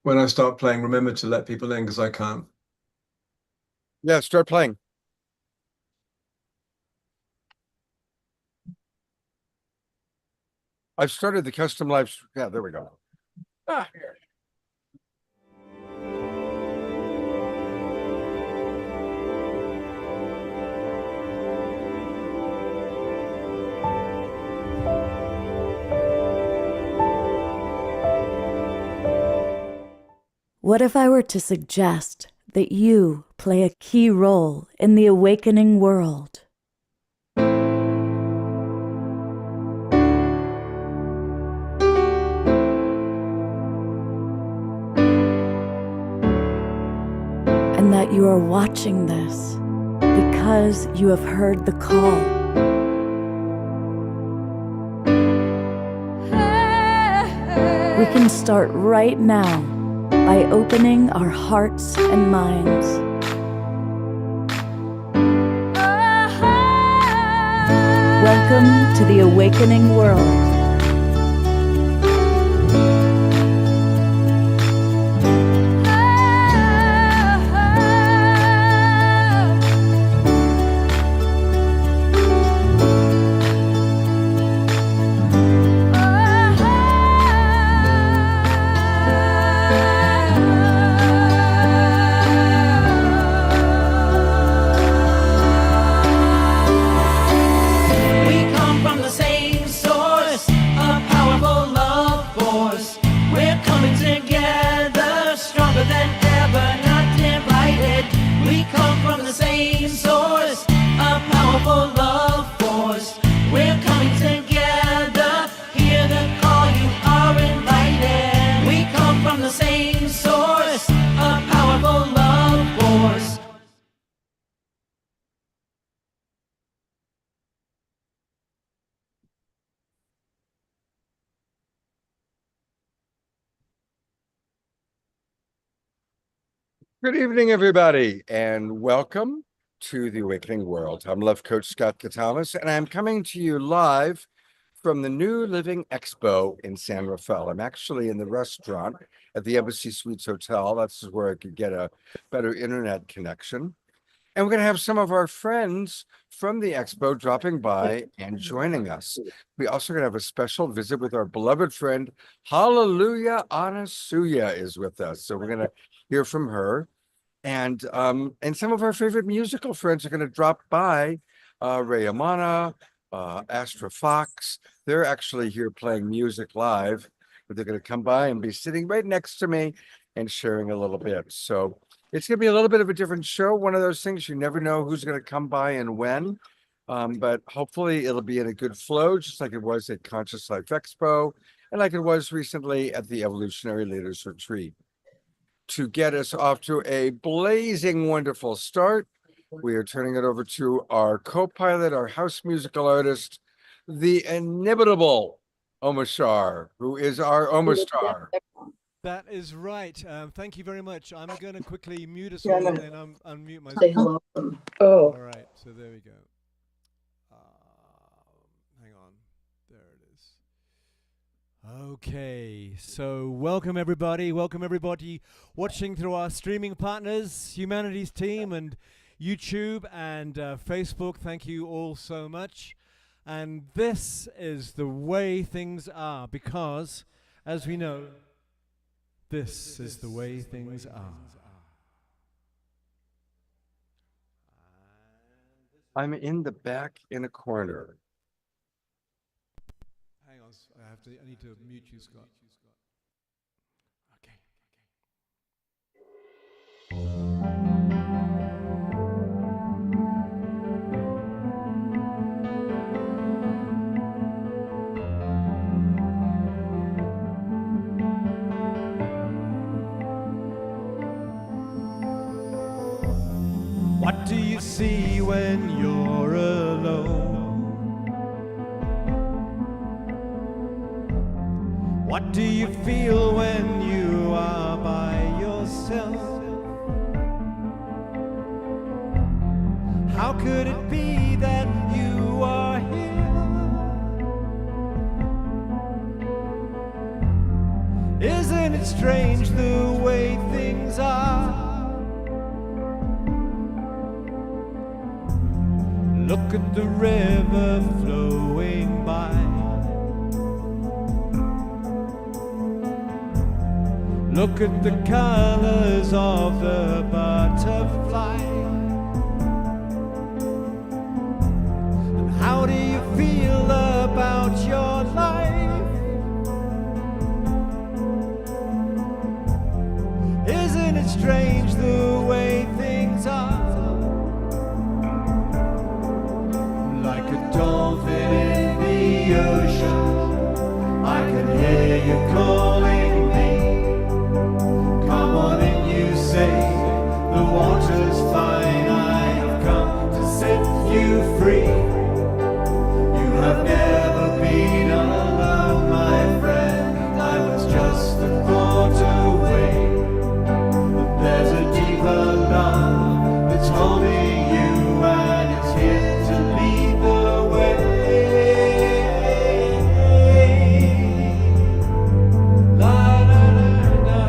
When I start playing, remember to let people in because I can't. Yeah, start playing. I've started the custom live. Yeah, there we go. Ah, here. What if I were to suggest that you play a key role in the awakening world? And that you are watching this because you have heard the call. We can start right now by opening our hearts and minds. Welcome to the awakening world. Good evening, everybody, and welcome to the Awakening World. I'm Love Coach Scott Katamas, and I'm coming to you live from the New Living Expo in San Rafael. I'm actually in the restaurant at the Embassy Suites Hotel. That's where I could get a better internet connection. And we're going to have some of our friends from the Expo dropping by and joining us. We also going to have a special visit with our beloved friend, Hallelujah Anasuya is with us. So we're going to hear from her. And some of our favorite musical friends are going to drop by. Ray Amana, Astra Fox. They're actually here playing music live, but they're going to come by and be sitting right next to me and sharing a little bit. So it's going to be a little bit of a different show. One of those things you never know who's going to come by and when. But hopefully it'll be in a good flow, just like it was at Conscious Life Expo and like it was recently at the Evolutionary Leaders Retreat. To get us off to a blazing wonderful start, we are turning it over to our co-pilot, our house musical artist, the inimitable Omashar, who is our Omastar. That is right. Thank you very much. I'm going to quickly mute us all and then unmute myself. Say hello. Oh. All right, so there we go. Hang on. There it is. Okay, so welcome everybody. Welcome everybody watching through our streaming partners, Humanities Team and YouTube and Facebook. Thank you all so much. And this is the way things are because, as we know, this is the way things are. I'm in the back in a corner. Hang on, I need to mute you, Scott. Okay. What do you see when you're alone? What do you feel when you are by yourself? How could it be that you are here? Isn't it strange the Look at the river flowing by. Look at the colors of the butterfly. And how do you feel about your life? Isn't it strange the way things are? Like a dolphin in the ocean, I can hear you calling me. Come on in, you say, the water's fine. I have come to set you free. You have never been alone, my friend. I was just a thought away. But there's a deeper love that's holding you, and it's here to lead the way. La la la la.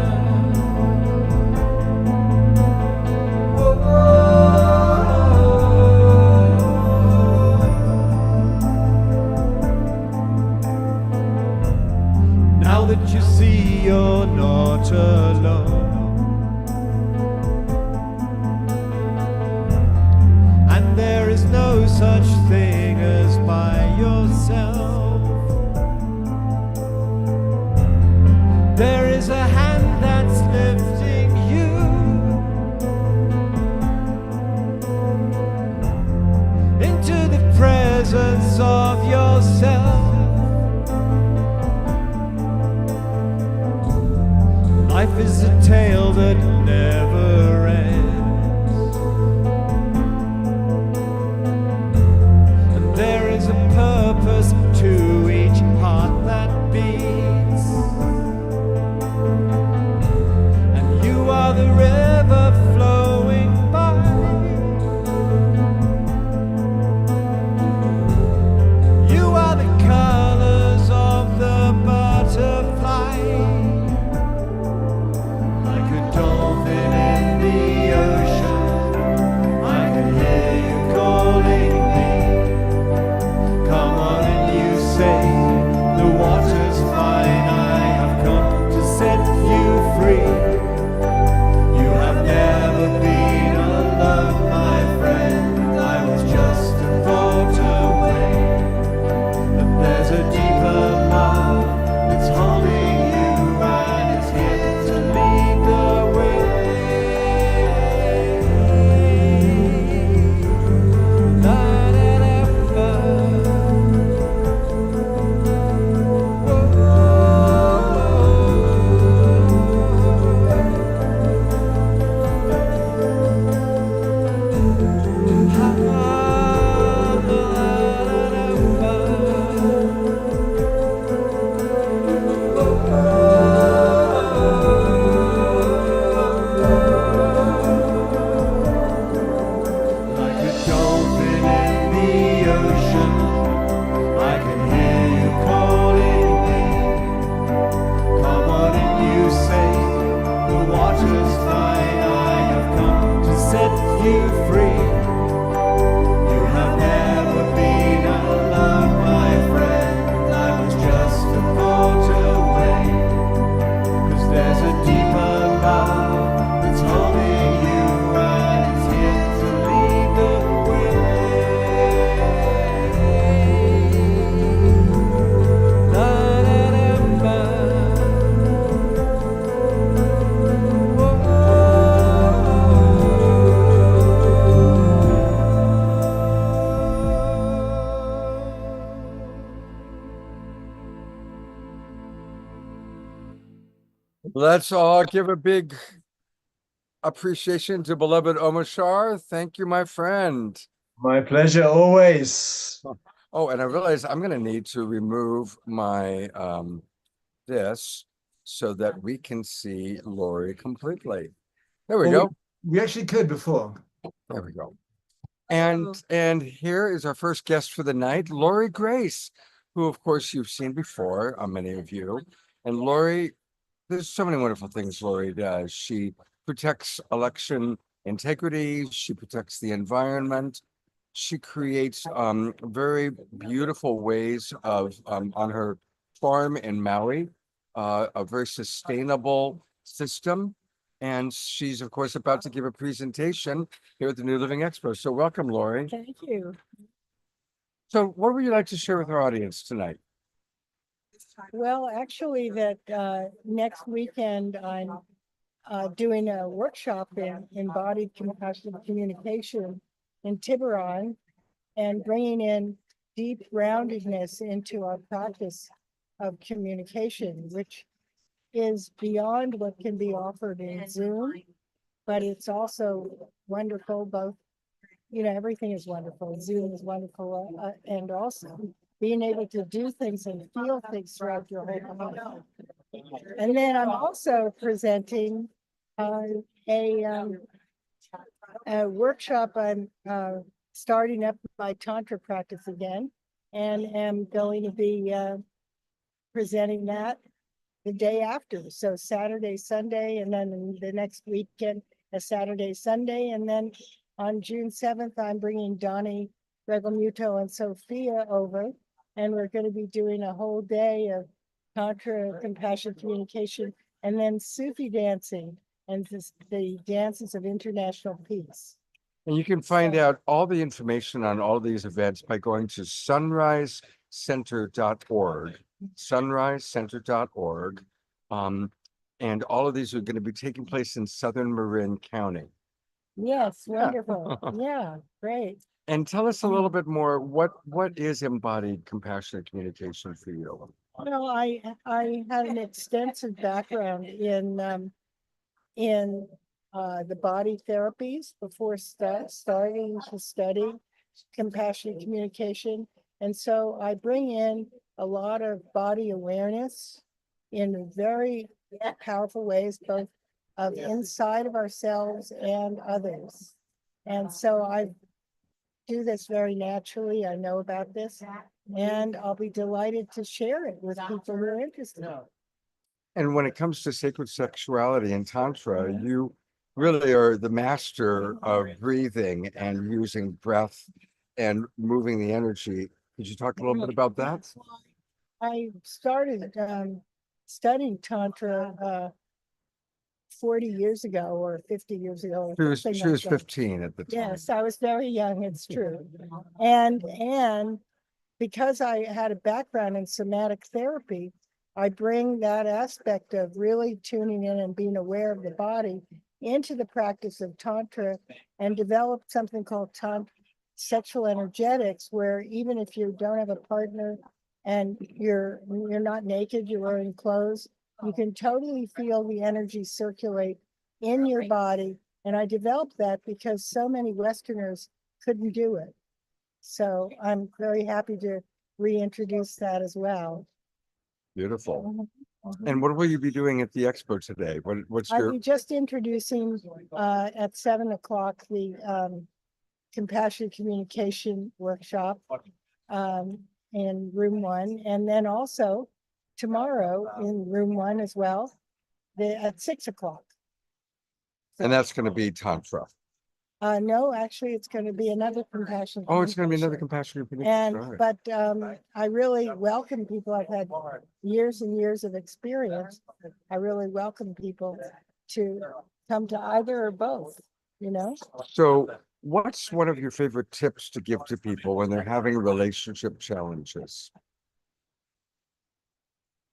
Now that you see you're not alone, and there is no such thing as by yourself, there is a hand that's lifting you into the presence of yourself. Life is a tale that never ends, and there is a purpose to each heart that beats, and you are the river flowing by. You are the colors of the butterfly. Like a dolphin in the ocean, I can hear you calling me. Come on and you say, the water's fine. I have come to set you free. You have never been alone, my friend. I was just a thought away. But there's a deeper love that's holding you, and it's here to lead the way. La da da Like a dolphin in the ocean, I can hear you calling me. Come on and you say, the water's fine. I have come to set you free. You have never been alone, my friend. I was just a thought away. 'Cause there's a deeper love that's holding you, and it's here to lead the way. La da da ba. Let's all give a big appreciation to beloved Omashar. Thank you, my friend. My pleasure always. Oh, and I realize I'm going to need to remove my this so that we can see Lori completely. There we Well, go. We actually could before. There we go. And here is our first guest for the night, Lori Grace, who of course you've seen before, many of you. And Lori, there's so many wonderful things Lori does. She protects election integrity. She protects the environment. She creates very beautiful ways of on her farm in Maui, a very sustainable system. And she's, of course, about to give a presentation here at the New Living Expo. So welcome, Lori. Thank you. So what would you like to share with our audience tonight? Well, actually, that next weekend I'm doing a workshop in embodied compassionate communication in Tiburon and bringing in deep groundedness into our practice of communication, which is beyond what can be offered in Zoom, but it's also wonderful. Both, everything is wonderful. Zoom is wonderful, and also being able to do things and feel things throughout your whole life. And then I'm also presenting a workshop. I'm starting up my Tantra practice again, and am going to be presenting that the day after. So Saturday, Sunday, and then the next weekend, a Saturday, Sunday, and then on June 7th, I'm bringing Donnie Regalmuto and Sophia over, and we're going to be doing a whole day of Tantra, compassion, communication, and then Sufi dancing and the dances of international peace. And you can find out all the information on all these events by going to sunrisecenter.org, sunrisecenter.org. And all of these are going to be taking place in Southern Marin County. Yes, wonderful. Yeah, great. And tell us a little bit more, what is embodied compassionate communication for you? Well, I had an extensive background in the body therapies before starting to study compassionate communication. And so I bring in a lot of body awareness in very powerful ways, both of inside of ourselves and others. And so I do this very naturally. I know about this, and I'll be delighted to share it with people who are interested. And when it comes to sacred sexuality and Tantra, you really are the master of breathing and using breath and moving the energy. Could you talk a little bit about that? I started studying Tantra 40 years ago or 50 years ago. She was 15 at the time. Yes, I was very young, it's true. And because I had a background in somatic therapy, I bring that aspect of really tuning in and being aware of the body into the practice of Tantra, and developed something called Tantra sexual energetics, where even if you don't have a partner and you're not naked, you're wearing clothes, you can totally feel the energy circulate in your body. And I developed that because so many Westerners couldn't do it. So I'm very happy to reintroduce that as well. Beautiful. And what will you be doing at the expo today? What's I'll your be just introducing at 7 o'clock the compassionate communication workshop in room 1, and then also tomorrow in room 1 as well, at 6 o'clock. and that's going to be Tantra. No, actually, it's going to be another compassion. Oh, it's going to be another compassionate communication. And but I really welcome people. I've had years and years of experience. I really welcome people to come to either or both, So what's one of your favorite tips to give to people when they're having relationship challenges?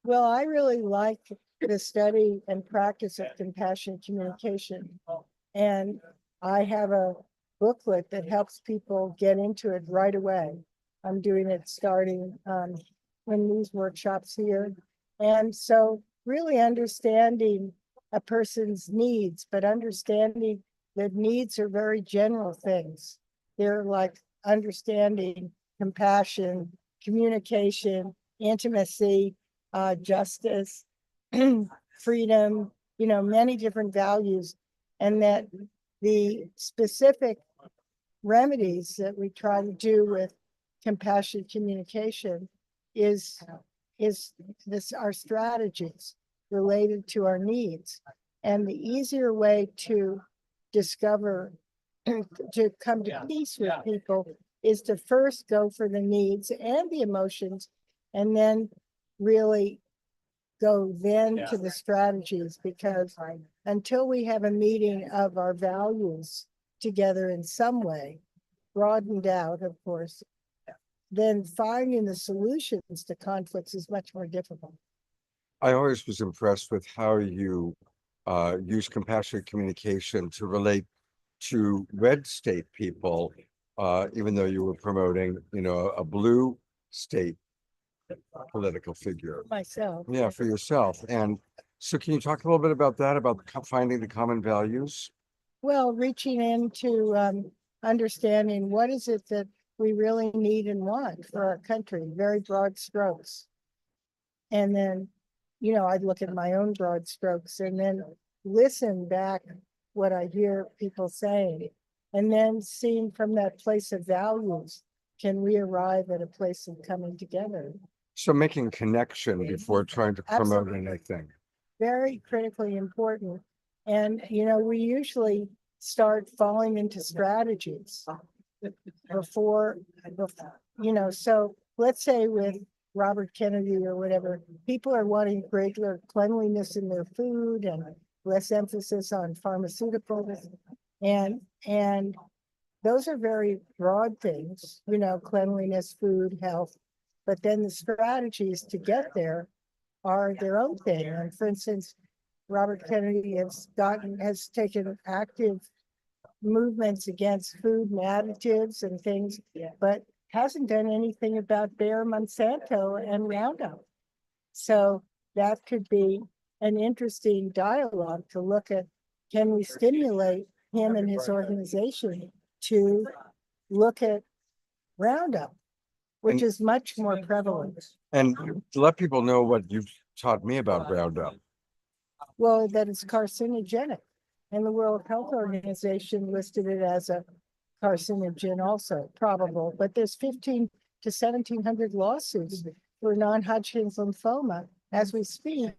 Well, I really like the study and practice of compassionate communication. And I have a booklet that helps people get into it right away. I'm doing it starting in these workshops here. And so really understanding a person's needs, but understanding that needs are very general things. They're like understanding compassion, communication, intimacy, justice, freedom, many different values, and that the specific remedies that we try to do with compassionate communication is our strategies related to our needs. And the easier way to discover, to come to peace with people is to first go for the needs and the emotions, and then really go then to the strategies, because until we have a meeting of our values together in some way, broadened out, of course, then finding the solutions to conflicts is much more difficult. I always was impressed with how you use compassionate communication to relate to red state people, even though you were promoting, a blue state political figure. Myself. Yeah, for yourself. And so can you talk a little bit about that, about finding the common values? Well, reaching into understanding what is it that we really need and want for our country, very broad strokes. And then, I'd look at my own broad strokes and then listen back what I hear people saying. And then seeing from that place of values, can we arrive at a place of coming together? So making connection before trying to promote Absolutely. anything. Very critically important. And, we usually start falling into strategies before, so let's say with Robert Kennedy or whatever, people are wanting greater cleanliness in their food and less emphasis on pharmaceuticals. And those are very broad things, cleanliness, food, health. But then the strategies to get there are their own thing. And for instance, Robert Kennedy has taken active movements against food and additives and things, but hasn't done anything about Bayer, Monsanto, and Roundup. So that could be an interesting dialogue to look at. Can we stimulate him and his organization to look at Roundup, which is much more prevalent? And to let people know what you've taught me about Roundup. Well, that it's carcinogenic. And the World Health Organization listed it as a carcinogen also, probable. But there's 15 to 1,700 lawsuits for non-Hodgkin's lymphoma as we speak.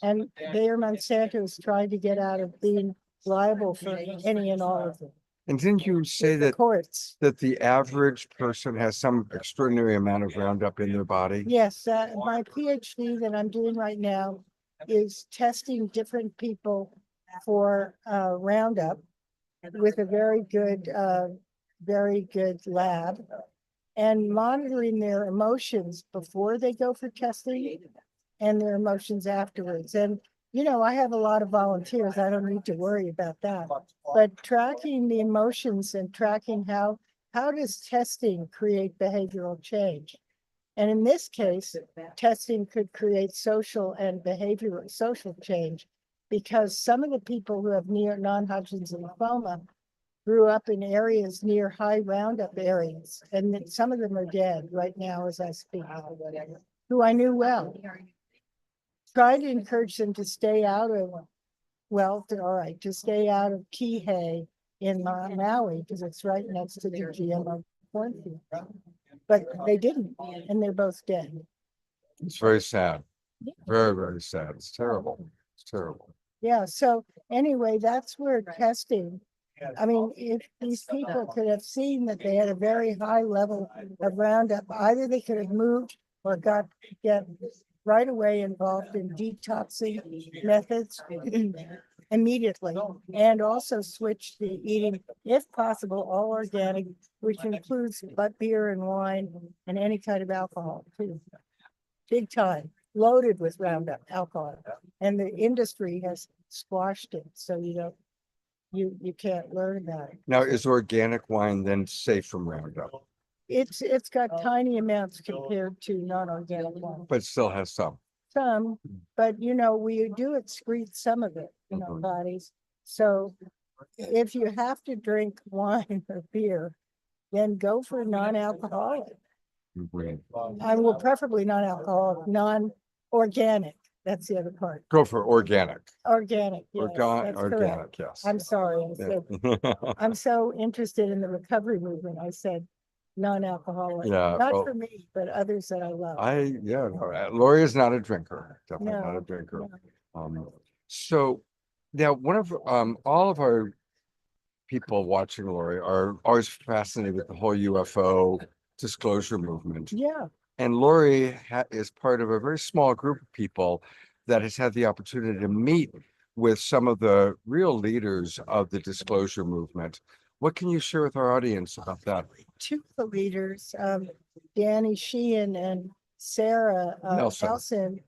And Bayer Monsanto is trying to get out of being liable for any and all of them. And didn't you say The that courts. the average person has some extraordinary amount of Roundup in their body? Yes, my PhD that I'm doing right now is testing different people for Roundup with a very good lab, and monitoring their emotions before they go for testing and their emotions afterwards. And I have a lot of volunteers. I don't need to worry about that. But tracking the emotions and tracking how does testing create behavioral change? And in this case, testing could create social and behavioral social change, because some of the people who have non-Hodgkin's lymphoma grew up in areas near high Roundup areas, and some of them are dead right now as I speak, who I knew well. Tried to encourage them to stay out of, to stay out of Kihei in Maui, because it's right next to the GMO cornfield. But they didn't, and they're both dead. It's very sad. Very, very sad. It's terrible. It's terrible. Yeah, so anyway, that's where testing, I mean, if these people could have seen that they had a very high level of Roundup, either they could have moved or get right away involved in detoxing methods immediately, and also switch to eating, if possible, all organic, which includes but beer and wine and any kind of alcohol too. Big time, loaded with Roundup alcohol, and the industry has squashed it, so you can't learn about it. Now, is organic wine then safe from Roundup? It's got tiny amounts compared to non-organic wine. But still has some. Some, but we do excrete some of it in our bodies. So if you have to drink wine or beer, then go for non-alcoholic. I will preferably non-alcoholic, non-organic. That's the other part. Go for organic. Organic. Yes, that's Organic, correct. yes. I'm sorry. I'm so interested in the recovery movement. I said non-alcoholic. Yeah, Not well, for me, but others that I love. Lori is not a drinker. Definitely not a No, drinker. no. So now one of all of our people watching, Lori, are always fascinated with the whole UFO disclosure movement. Yeah, And Lori is part of a very small group of people that has had the opportunity to meet with some of the real leaders of the disclosure movement. What can you share with our audience about that? two of the leaders, Danny Sheehan and Sarah Nelson. Nelson,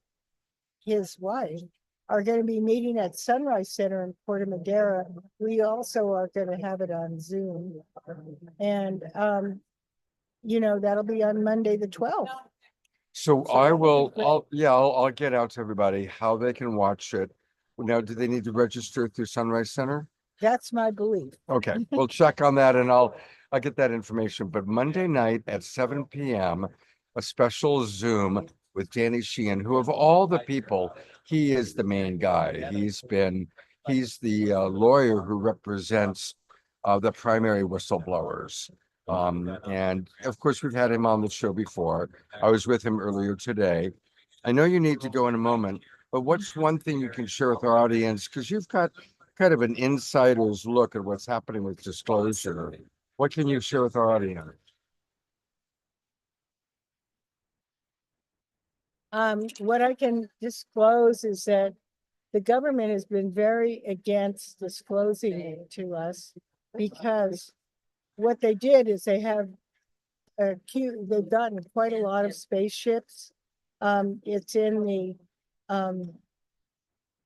his wife, are going to be meeting at Sunrise Center in Puerto Madera. We also are going to have it on Zoom. And, that'll be on Monday, the 12th. So I will, I'll get out to everybody how they can watch it. Now, do they need to register through Sunrise Center? That's my belief. Okay, we'll check on that and I'll get that information. But Monday night at 7 p.m., a special Zoom with Danny Sheehan, who of all the people, he is the main guy. He's the lawyer who represents the primary whistleblowers. And of course, we've had him on the show before. I was with him earlier today. I know you need to go in a moment, but what's one thing you can share with our audience? Because you've got kind of an insider's look at what's happening with disclosure. What can you share with our audience? What I can disclose is that the government has been very against disclosing it to us because what they did is they've gotten quite a lot of spaceships. It's in a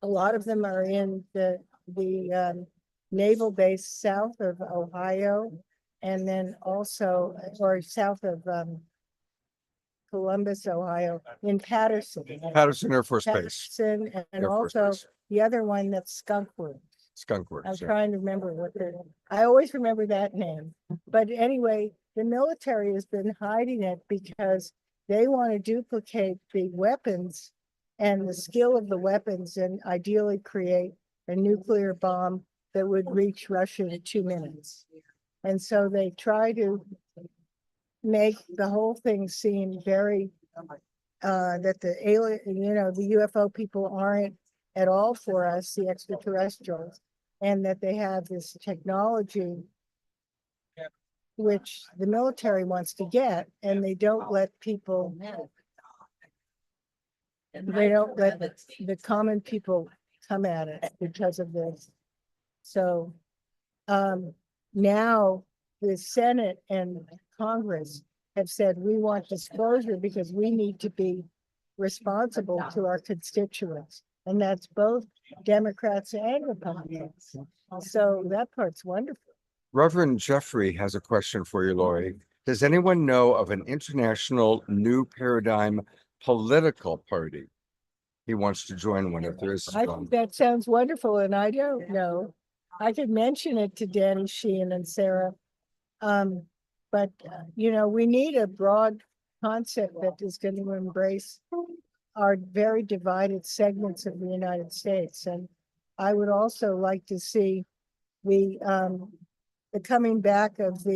lot of them are in the naval base south of Ohio, and then also, or south of Columbus, Ohio, in Patterson. Patterson Air Force Base. Patterson, and Air Force also Base. the other one that's Skunk Works. Skunk Works. I'm Yeah. trying to remember I always remember that name. But anyway, the military has been hiding it because they want to duplicate the weapons and the skill of the weapons and ideally create a nuclear bomb that would reach Russia in 2 minutes. And so they try to make the whole thing seem very, that the alien, the UFO people aren't at all for us, the extraterrestrials, and that they have this technology which the military wants to get, and they don't let people, they don't let the common people come at it because of this. So now the Senate and Congress have said, we want disclosure because we need to be responsible to our constituents. And that's both Democrats and Republicans. So that part's wonderful. Reverend Jeffrey has a question for you, Lori. Does anyone know of an international new paradigm political party? He wants to join one if there is I one. think that sounds wonderful, and I don't know. I could mention it to Danny Sheehan and Sarah. But we need a broad concept that is going to embrace our very divided segments of the United States. And I would also like to see the coming back of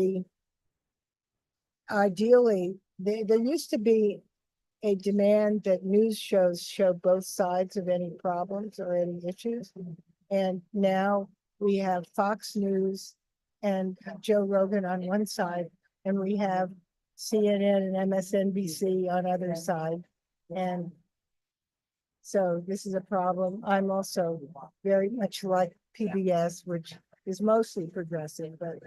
ideally, there used to be a demand that news shows show both sides of any problems or any issues. And now we have Fox News and Joe Rogan on one side, and we have CNN and MSNBC on other side. And so this is a problem. I'm also very much like PBS, which is mostly progressive, but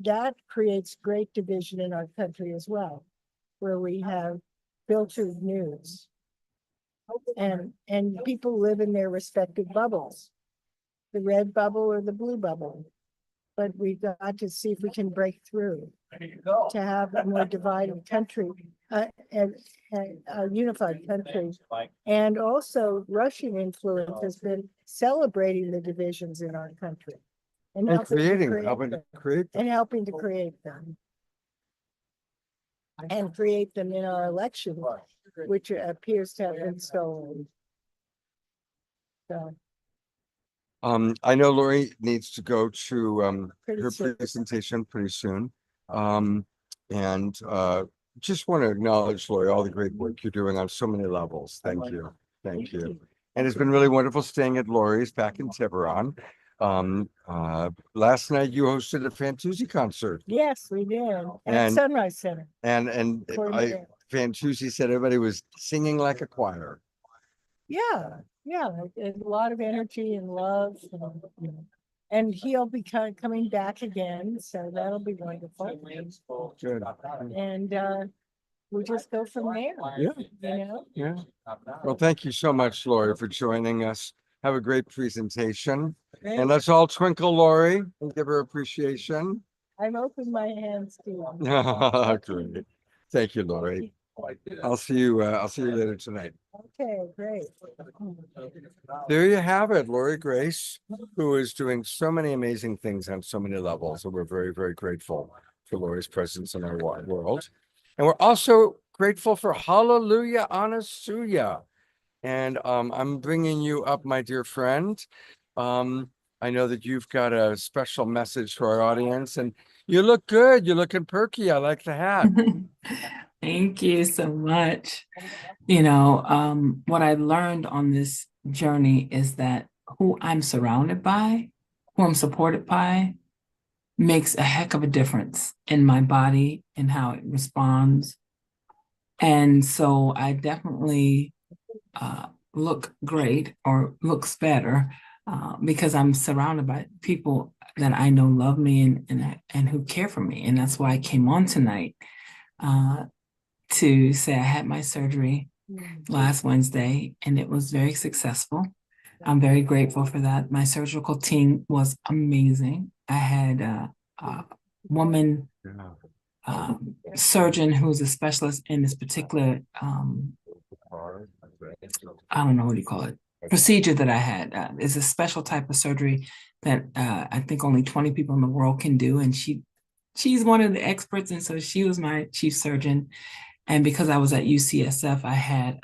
that creates great division in our country as well, where we have filtered news. And people live in their respective bubbles, the red bubble or the blue bubble. But we've got to see if we can break through to have a more divided country, and a unified country. And also Russian influence has been celebrating the divisions in our country. And helping to create them. And create them in our election, which appears to have been stolen. So. I know Lori needs to go to her soon. presentation pretty soon. And just want to acknowledge, Lori, all the great work you're doing on so many levels. Thank you. Thank you. And it's been really wonderful staying at Lori's back in Tiburon. Last night you hosted a Fantuzzi concert, Yes, we did. At And- Sunrise Center. and Fantuzzi said everybody was singing like a choir. Yeah, a lot of energy and love. And he'll be coming back again, so that'll be wonderful. Good. And we just go from there. Yeah. You know, Yeah. Well, thank you so much, Lori, for joining us. Have a great presentation. And let's all twinkle Lori and give her appreciation. I've opened my hands to you. Great. Thank you, Lori. I'll see you later tonight. Okay, great. There you have it, Lori Grace, who is doing so many amazing things on so many levels. And we're very, very grateful for Lori's presence in our world. And we're also grateful for Hallelujah Anasuya. And I'm bringing you up, my dear friend. I know that you've got a special message for our audience, and you look good. You're looking perky. I like the hat. Thank you so much. What I learned on this journey is that who I'm surrounded by, who I'm supported by, makes a heck of a difference in my body and how it responds. And so I definitely look great or looks better because I'm surrounded by people that I know love me and who care for me. And that's why I came on tonight to say I had my surgery last Wednesday and it was very successful. I'm very grateful for that. My surgical team was amazing. I had a woman surgeon who's a specialist in this particular, I don't know what you call it, procedure that I had. Is a special type of surgery that I think only 20 people in the world can do. And she's one of the experts. And so she was my chief surgeon. And because I was at UCSF, I had,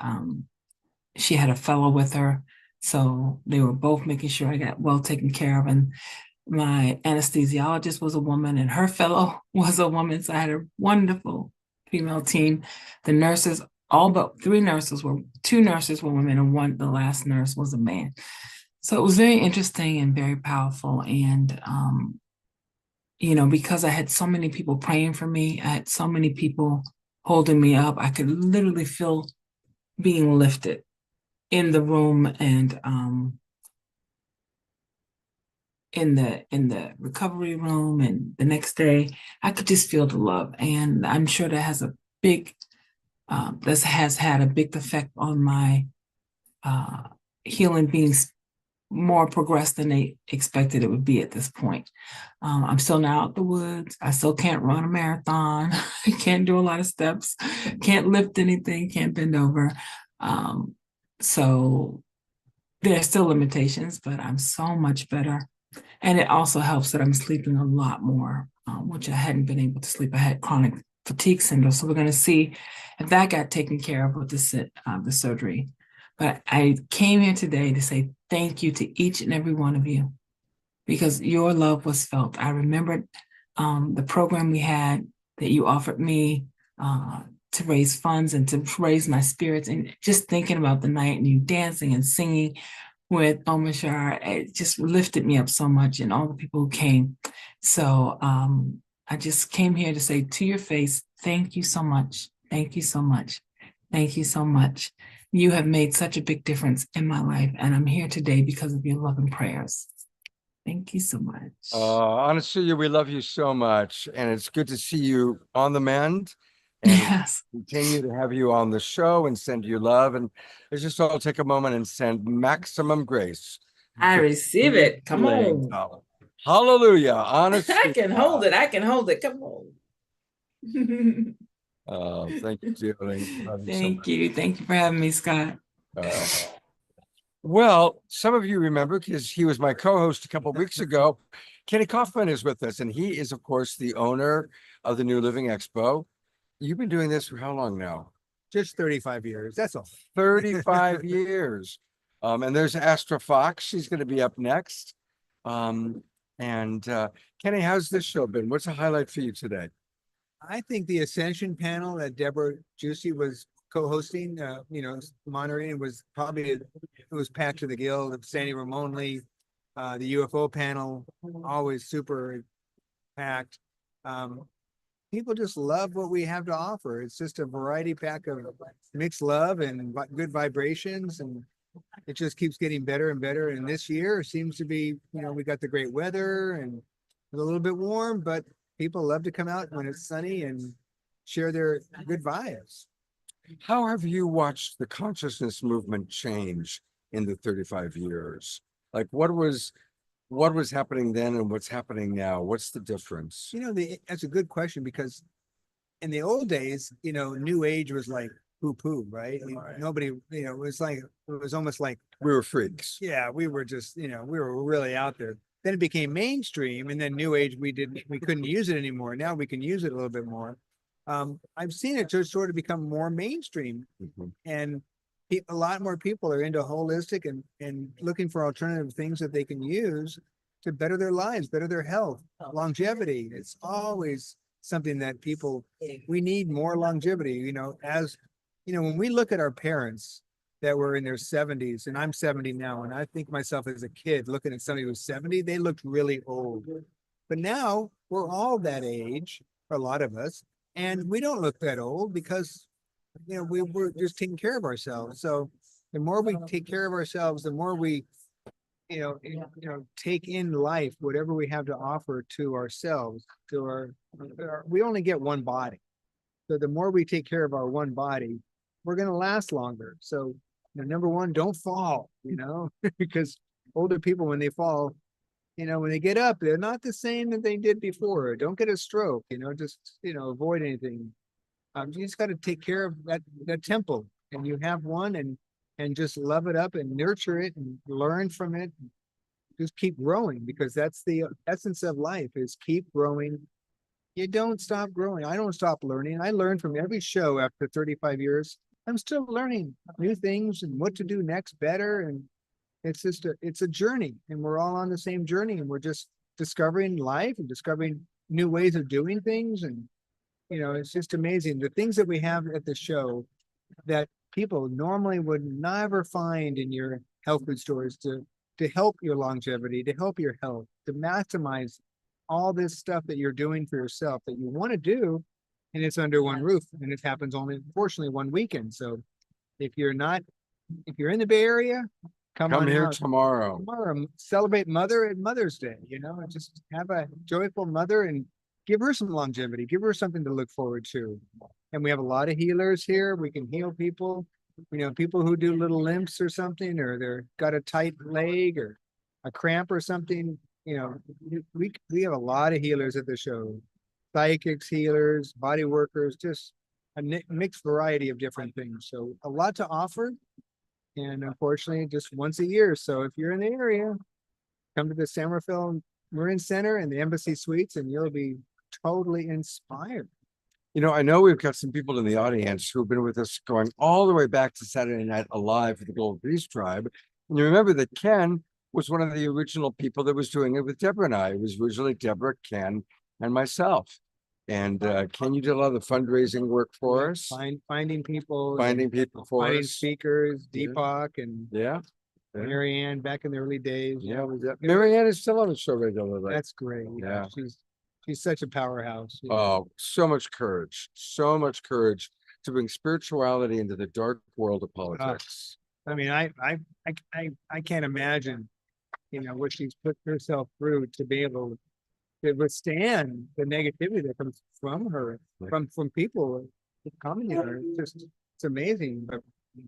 she had a fellow with her. So they were both making sure I got well taken care of. And my anesthesiologist was a woman and her fellow was a woman. So I had a wonderful female team. The nurses, all but two nurses were women and the last nurse was a man. So it was very interesting and very powerful. And, because I had so many people praying for me, I had so many people holding me up, I could literally feel being lifted in the room and in the recovery room. And the next day, I could just feel the love. And I'm sure that has had a big effect on my healing being more progressed than they expected it would be at this point. I'm still not out the woods. I still can't run a marathon. I can't do a lot of steps, can't lift anything, can't bend over. So there are still limitations, but I'm so much better. And it also helps that I'm sleeping a lot more, which I hadn't been able to sleep. I had chronic fatigue syndrome. So we're going to see if that got taken care of with the surgery. But I came here today to say thank you to each and every one of you because your love was felt. I remembered the program we had that you offered me to raise funds and to raise my spirits, and just thinking about the night and you dancing and singing with Omashar, it just lifted me up so much, and all the people who came. So I just came here to say to your face, thank you so much. Thank you so much. Thank you so much. You have made such a big difference in my life, and I'm here today because of your love and prayers. Thank you so much. Honestly, we love you so much, and it's good to see you on the mend. And yes. continue to have you on the show and send you love. And let's just all take a moment and send maximum grace. I receive it. Come on. Hallelujah. Honestly. I can hold it. I can hold it. Come on. Thank you, dearly. Thank you. Thank you for having me, Scott. Well, some of you remember because he was my co-host a couple of weeks ago. Kenny Kaufman is with us, and he is, of course, the owner of the New Living Expo. You've been doing this for how long now? Just 35 years. That's all. 35 years. And there's Astra Fox. She's going to be up next. Kenny, how's this show been? What's a highlight for you today? I think the Ascension panel that Deborah Juicy was co-hosting, monitoring. It was probably, it was packed to the gill. Sandy Ramon Lee, the UFO panel, always super packed. People just love what we have to offer. It's just a variety pack of mixed love and good vibrations, and it just keeps getting better and better. And this year seems to be, we got the great weather and it's a little bit warm, but people love to come out when it's sunny and share their good vibes. How have you watched the consciousness movement change in the 35 years? Like what was happening then and what's happening now? What's the difference? That's a good question, because in the old days, New Age was like poo-poo, right? Nobody, it was almost like We were freaks. yeah, we were just, we were really out there. Then it became mainstream, and then New Age, we couldn't use it anymore. Now we can use it a little bit more. I've seen it just sort of become more mainstream, Mhm. and a lot more people are into holistic and looking for alternative things that they can use to better their lives, better their health, longevity. It's always something that we need more longevity, when we look at our parents that were in their 70s, and I'm 70 now, and I think myself as a kid looking at somebody who's 70, they looked really old. But now we're all that age, a lot of us, and we don't look that old because we're just taking care of ourselves. So the more we take care of ourselves, the more we take in life, whatever we have to offer to ourselves, we only get one body. So the more we take care of our one body, we're going to last longer. So number one, don't fall, because older people, when they fall, when they get up, they're not the same that they did before. Don't get a stroke, avoid anything. You just got to take care of that temple, and you have one, and just love it up and nurture it and learn from it. Just keep growing, because that's the essence of life, is keep growing. You don't stop growing. I don't stop learning. I learn from every show after 35 years. I'm still learning new things and what to do next better. And it's a journey, and we're all on the same journey, and we're just discovering life and discovering new ways of doing things. And it's just amazing the things that we have at the show that people normally would never find in your health food stores to help your longevity, to help your health, to maximize all this stuff that you're doing for yourself that you want to do, and it's under one roof, and it happens only, unfortunately, one weekend. So if you're in the Bay Area, come on here out tomorrow. Celebrate Mother at Mother's Day, and just have a joyful mother and give her some longevity, give her something to look forward to. And we have a lot of healers here. We can heal people, people who do little limps or something, or they're got a tight leg or a cramp or something. We have a lot of healers at the show, psychics, healers, body workers, just a mixed variety of different things. So a lot to offer. And unfortunately, just once a year. So if you're in the area, come to the San Rafael Marin Center and the Embassy Suites, and you'll be totally inspired. I know we've got some people in the audience who've been with us going all the way back to Saturday Night Alive for the Gold Beast Tribe. And you remember that Ken was one of the original people that was doing it with Deborah and I. It was originally Deborah, Ken, and myself. And Ken, you did a lot of the fundraising work for us. Finding people For finding us. speakers, Yeah. Deepak and Yeah. Marianne back in the early days. Yeah. Marianne is still on the show regularly. That's great. Yeah. She's such a powerhouse. Oh, so much courage to bring spirituality into the dark world of politics. I mean, I can't imagine, what she's put herself through to be able to withstand the negativity that comes from her, from people commenting on her. It's amazing. But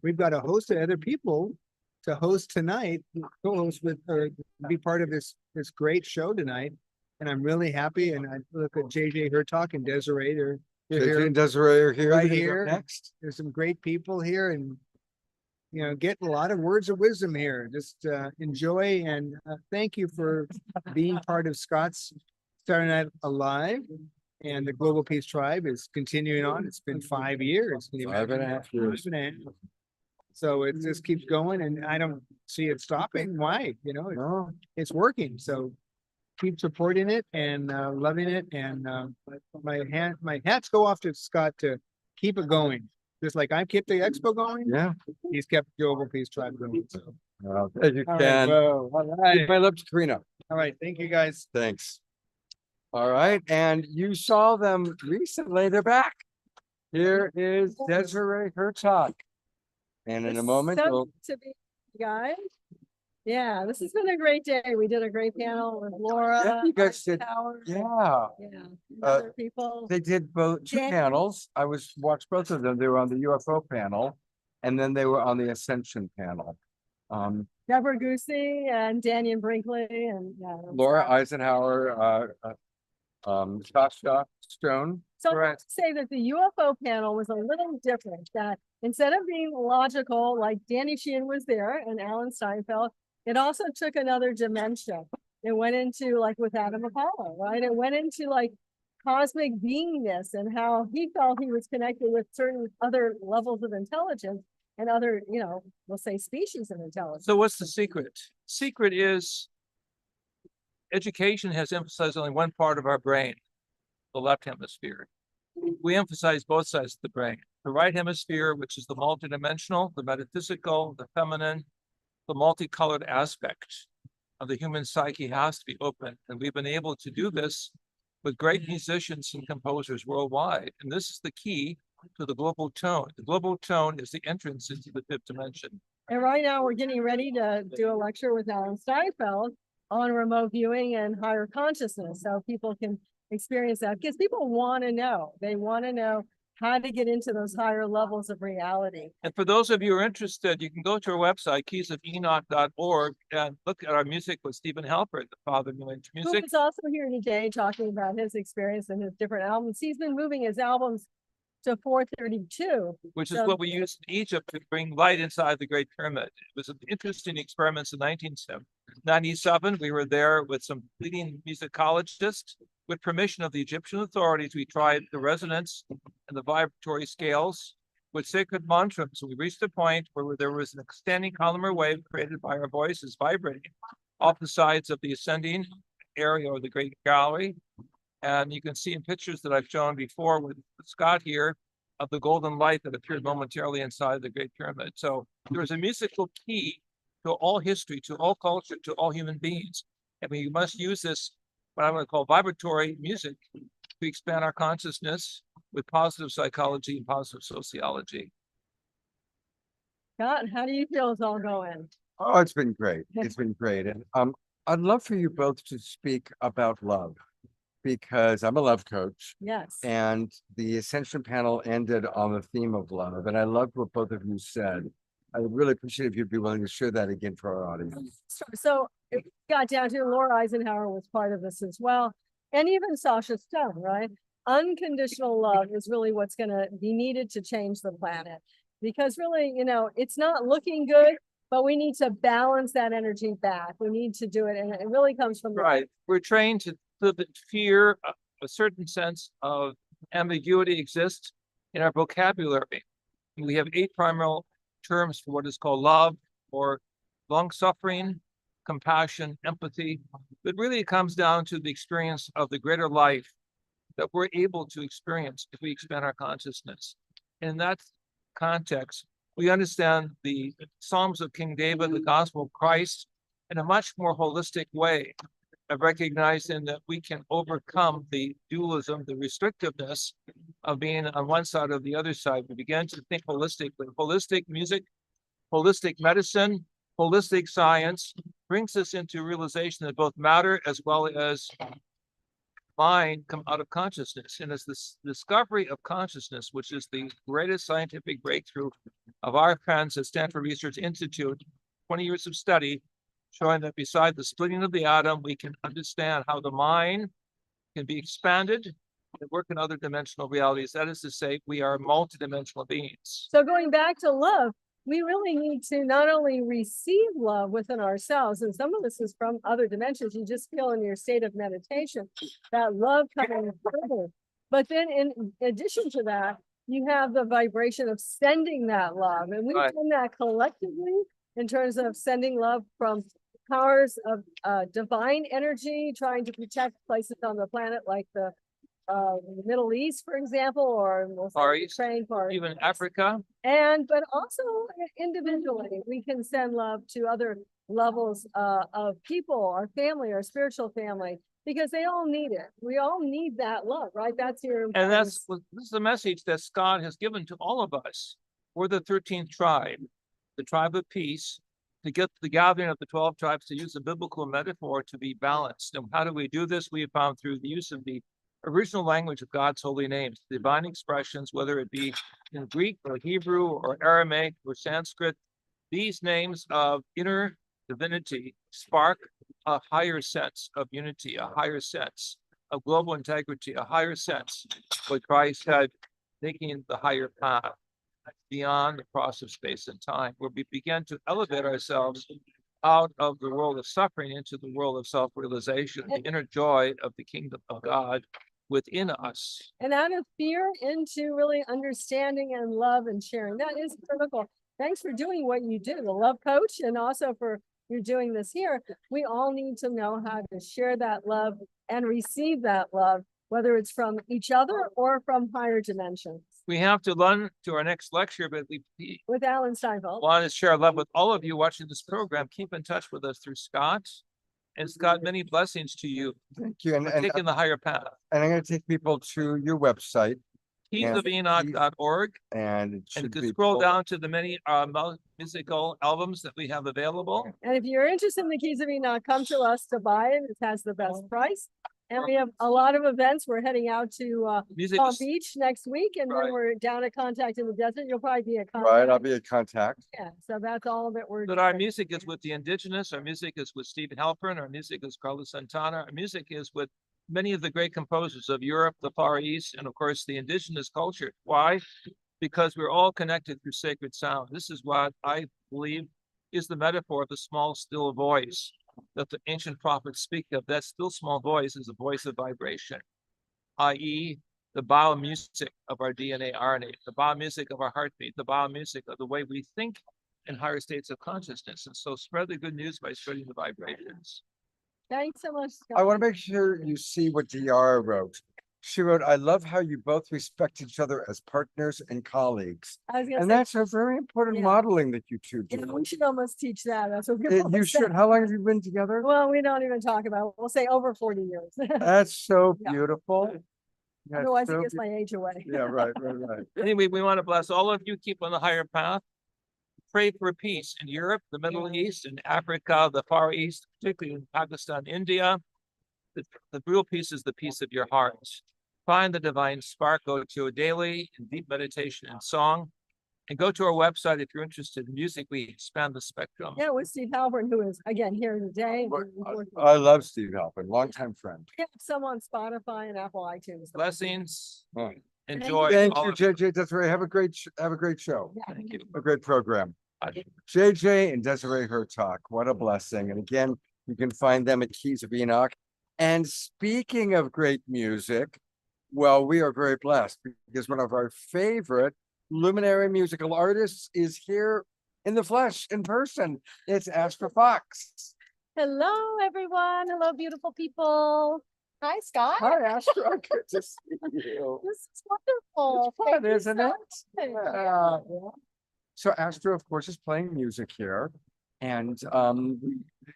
we've got a host of other people to host tonight, co-host with her, be part of this great show tonight. And I'm really happy. And I look at JJ Hertalk and Desiree. They're JJ and Desiree are here. Right They're here. next. There's some great people here, and get a lot of words of wisdom here. Just enjoy, and thank you for being part of Scott's Saturday Night Alive. And the Global Peace Tribe is continuing on. It's been 5 years. 5.5 years. 5.5. So it just keeps going, and I don't see it stopping. Why? No. It's working. So keep supporting it and loving it. And my hats go off to Scott to keep it going. Just like I kept the expo going, Yeah. he's kept Global Peace Tribe going. So. As you All right, can. well, all Give right. my love to Karina. All right. Thank you, guys. Thanks. All right, and you saw them recently. They're back. Here is Desiree Herzog. And in a moment, So we'll good to be you guys. Yeah, this has been a great day. We did a great panel with Laura. Yeah, you guys did- Howard, yeah. Yeah, Uh, other people. They did both two Dan- panels. I watched both of them. They were on the UFO panel, and then they were on the Ascension panel. Deborah Goosey and Daniel Brinkley and yeah. it was, Laura Eisenhower, Sasha Stone. So I have correct. to say that the UFO panel was a little different, that instead of being logical, like Danny Sheehan was there and Alan Steinfeld, it also took another dimension. It went into like with Adam Apollo, right? It went into like cosmic beingness and how he felt he was connected with certain other levels of intelligence and other, we'll say species of intelligence. So what's the secret? Secret is education has emphasized only one part of our brain, the left hemisphere. We emphasize both sides of the brain. The right hemisphere, which is the multidimensional, the metaphysical, the feminine, the multicolored aspect of the human psyche has to be open. And we've been able to do this with great musicians and composers worldwide. And this is the key to the global tone. The global tone is the entrance into the fifth dimension. And right now we're getting ready to do a lecture with Alan Steinfeld on remote viewing and higher consciousness. So people can experience that because people want to know. They want to know how to get into those higher levels of reality. And for those of you who are interested, you can go to our website, keysofenoch.org, and look at our music with Stephen Halpert, the father of New Age Who music. is also here today talking about his experience and his different albums. He's been moving his albums to 432. Which is So- what we used in Egypt to bring light inside the Great Pyramid. It was an interesting experiment in 1997. We were there with some leading musicologists. With permission of the Egyptian authorities, we tried the resonance and the vibratory scales with sacred mantras. We reached a point where there was an extending columnar wave created by our voices vibrating off the sides of the ascending area or the Great Gallery. And you can see in pictures that I've shown before with Scott here of the golden light that appeared momentarily inside the Great Pyramid. So there's a musical key to all history, to all culture, to all human beings. And we must use this, what I'm going to call vibratory music, to expand our consciousness with positive psychology and positive sociology. Scott, how do you feel it's all going? Oh, it's been great. It's been great. And I'd love for you both to speak about love because I'm a love coach Yes. and the Ascension panel ended on the theme of love. And I loved what both of you said. I would really appreciate if you'd be willing to share that again for our audience. So it got down to Laura Eisenhower was part of this as well. And even Sasha Stone, right? Unconditional love is really what's going to be needed to change the planet. Because really, it's not looking good, but we need to balance that energy back. We need to do it. And it really comes from Right. We're trained to live in fear. A certain sense of ambiguity exists in our vocabulary. We have 8 primary terms for what is called love or long suffering, compassion, empathy. But really it comes down to the experience of the greater life that we're able to experience if we expand our consciousness. In that context, we understand the Psalms of King David, the gospel of Christ, in a much more holistic way of recognizing that we can overcome the dualism, the restrictiveness of being on one side or the other side. We begin to think holistically. Holistic music, holistic medicine, holistic science brings us into realization that both matter as well as mind come out of consciousness. And it's this discovery of consciousness, which is the greatest scientific breakthrough of our friends at Stanford Research Institute, 20 years of study, showing that beside the splitting of the atom, we can understand how the mind can be expanded and work in other dimensional realities. That is to say, we are multidimensional beings. So going back to love, we really need to not only receive love within ourselves, and some of this is from other dimensions, you just feel in your state of meditation, that love coming further. But then in addition to that, you have the vibration of sending that love. And we've Right. done that collectively in terms of sending love from powers of divine energy, trying to protect places on the planet like the the Middle East, for example, or we'll say Far East, praying for even Africa. but also individually, we can send love to other levels of people, our family, our spiritual family, because they all need it. We all need that love, right? That's your And importance. this is a message that Scott has given to all of us. We're the 13th tribe, the tribe of peace, to get the gathering of the 12 tribes, to use a biblical metaphor, to be balanced. And how do we do this? We have found through the use of the original language of God's holy names, divine expressions, whether it be in Greek or Hebrew or Aramaic or Sanskrit. These names of inner divinity spark a higher sense of unity, a higher sense of global integrity, a higher sense what Christ had, taking the higher path beyond the cross of space and time, where we begin to elevate ourselves out of the world of suffering into the world of self-realization, the inner joy of the kingdom of God within us. And out of fear into really understanding and love and sharing. That is critical. Thanks for doing what you do, the love coach, and also for you're doing this here. We all need to know how to share that love and receive that love, whether it's from each other or from higher dimensions. We have to run to our next lecture, but we With Alan Steinfeld. want to share love with all of you watching this program. Keep in touch with us through Scott. And Scott, many blessings to you Thank you. for taking the higher path. And I'm going to take people to your website, keysofenoch.org. and it And should you can be scroll pulled- down to the many musical albums that we have available. And if you're interested in the Keys of Enoch, come to us to buy it. It has the best price. And we have a lot of events. We're heading out to Music Palm is Beach next week, and Right. then we're down at Contact in the Desert. You'll probably be at Right, I'll Contact. be a contact. Yeah, so that's all that we're But our doing. music is with the indigenous, our music is with Stephen Halpern, our music is Carlos Santana, our music is with many of the great composers of Europe, the Far East, and of course the indigenous culture. Why? Because we're all connected through sacred sound. This is what I believe is the metaphor of the small, still voice that the ancient prophets speak of. That still small voice is a voice of vibration, i.e. the biomusic of our DNA, RNA, the biomusic of our heartbeat, the biomusic of the way we think in higher states of consciousness. And so spread the good news by spreading the vibrations. Thanks so much. I want to make sure you see what Diara wrote. She wrote, I love how you both respect each other as partners and colleagues. I was gonna And say, that's a very important Yeah. modeling that you two you know, do. we should almost teach that. That's what we're You gonna say. should. How long have you been together? Well, we don't even talk about it. We'll say over 40 years. That's so Yeah. beautiful. That's Otherwise, so it gives my age away. Yeah, right. Anyway, we want to bless all of you. Keep on the higher path. Pray for peace in Europe, the Middle East, in Africa, the Far East, particularly in Pakistan, India. The real peace is the peace of your heart. Find the divine spark, go to a daily in deep meditation and song, and go to our website if you're interested in music. We expand the spectrum. Yeah, with Steve Halpern, who is again here today. I love Steve Halpern, longtime friend. We have some on Spotify and Apple iTunes. Blessings. Oh. Enjoy. Thank all you, of you. JJ Desiree. Have a great show. Thank you. A great program. JJ and Desiree Hertalk. What a blessing. And again, you can find them at Keys of Enoch. And speaking of great music, well, we are very blessed because one of our favorite luminary musical artists is here in the flesh, in person. It's Astra Fox. Hello, everyone. Hello, beautiful people. Hi, Scott. Hi, Astra. Good to see you. This is wonderful. It's fun, Thank you isn't so it? much. Yeah. So Astra, of course, is playing music here. And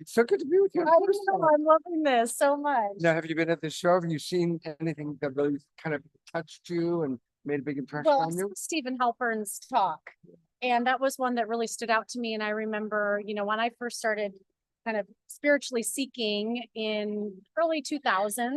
it's so good to be with you. I know, I'm loving this so much. Now, have you been at the show? Have you seen anything that really kind of touched you and made a big impression Well, I on saw you? Stephen Halpern's talk, and that was one that really stood out to me. And I remember, when I first started kind of spiritually seeking in early 2000s,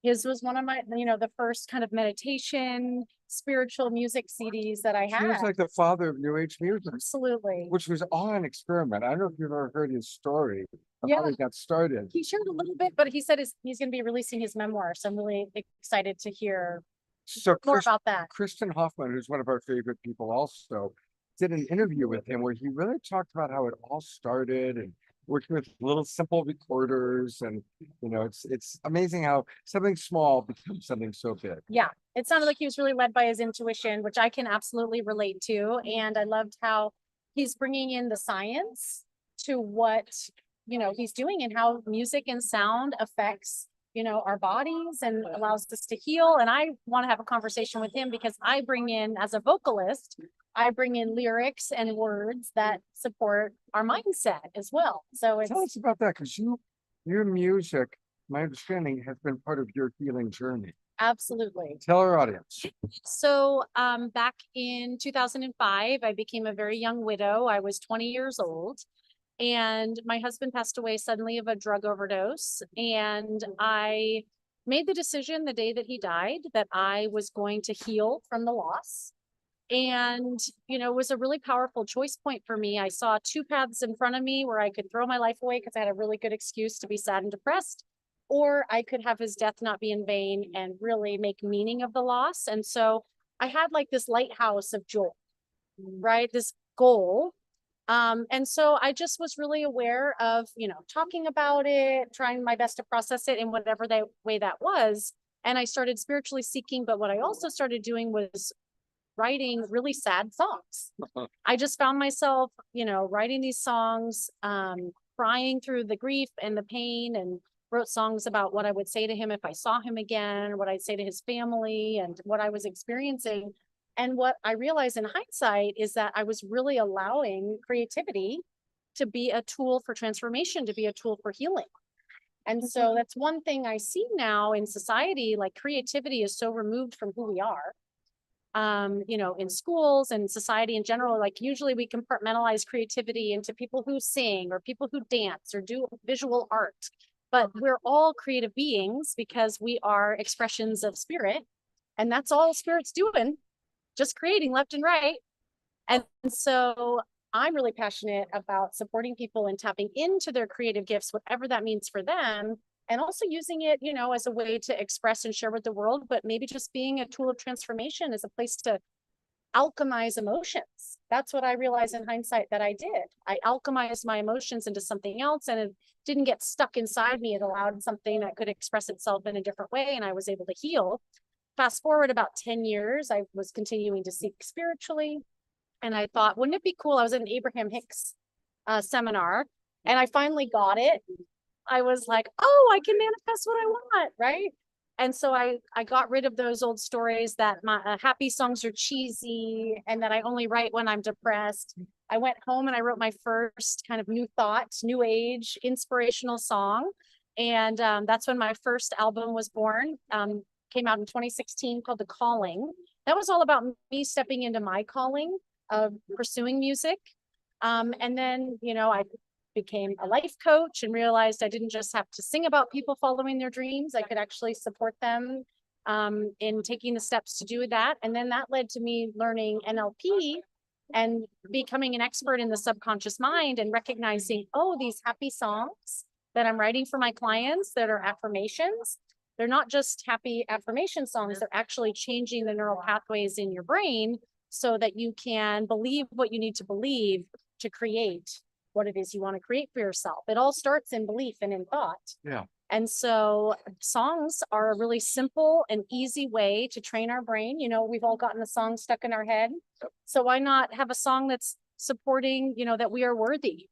his was one of my, the first kind of meditation, spiritual music CDs that I He had. was like the father of New Age music, Absolutely. which was all an experiment. I don't know if you've ever heard his story of how Yeah. he got started. He shared a little bit, but he said he's going to be releasing his memoir. So I'm really excited to hear So more about that. Kristen Hoffman, who's one of our favorite people also, did an interview with him where he really talked about how it all started and working with little simple recorders. And, it's amazing how something small becomes something so big. Yeah, it sounded like he was really led by his intuition, which I can absolutely relate to. And I loved how he's bringing in the science to what, he's doing and how music and sound affects our bodies and allows us to heal. And I want to have a conversation with him because I bring in, as a vocalist, I bring in lyrics and words that support our mindset as well. So it's Tell us about that, because your music, my understanding, has been part of your healing journey. absolutely. Tell our audience. So back in 2005, I became a very young widow. I was 20 years old. And my husband passed away suddenly of a drug overdose. And I made the decision the day that he died that I was going to heal from the loss. And, it was a really powerful choice point for me. I saw two paths in front of me where I could throw my life away because I had a really good excuse to be sad and depressed, or I could have his death not be in vain and really make meaning of the loss. And so I had like this lighthouse of joy, right? This goal. And so I just was really aware of, talking about it, trying my best to process it in whatever way that was. And I started spiritually seeking. But what I also started doing was writing really sad songs. I just found myself, writing these songs, crying through the grief and the pain, and wrote songs about what I would say to him if I saw him again, what I'd say to his family, and what I was experiencing. And what I realized in hindsight is that I was really allowing creativity to be a tool for transformation, to be a tool for healing. And so that's one thing I see now in society, like creativity is so removed from who we are. In schools and society in general, like usually we compartmentalize creativity into people who sing or people who dance or do visual art. But we're all creative beings because we are expressions of spirit. And that's all spirit's doing, just creating left and right. And so I'm really passionate about supporting people and tapping into their creative gifts, whatever that means for them. And also using it, as a way to express and share with the world, but maybe just being a tool of transformation as a place to alchemize emotions. That's what I realized in hindsight that I did. I alchemized my emotions into something else, and it didn't get stuck inside me. It allowed something that could express itself in a different way, and I was able to heal. Fast forward about 10 years, I was continuing to seek spiritually. And I thought, wouldn't it be cool? I was at an Abraham Hicks seminar, and I finally got it. I was like, oh, I can manifest what I want, right? And so I got rid of those old stories that my happy songs are cheesy and that I only write when I'm depressed. I went home and I wrote my first kind of new thought, new age, inspirational song. And that's when my first album was born. Came out in 2016 called The Calling. That was all about me stepping into my calling of pursuing music. And then, I became a life coach and realized I didn't just have to sing about people following their dreams. I could actually support them in taking the steps to do that. And then that led to me learning NLP and becoming an expert in the subconscious mind and recognizing, oh, these happy songs that I'm writing for my clients that are affirmations, they're not just happy affirmation songs, they're actually changing the neural pathways in your brain so that you can believe what you need to believe to create what it is you want to create for yourself. It all starts in belief and in thought. Yeah. And so songs are a really simple and easy way to train our brain. We've all gotten a song stuck in our head. So why not have a song that's supporting, that we are worthy?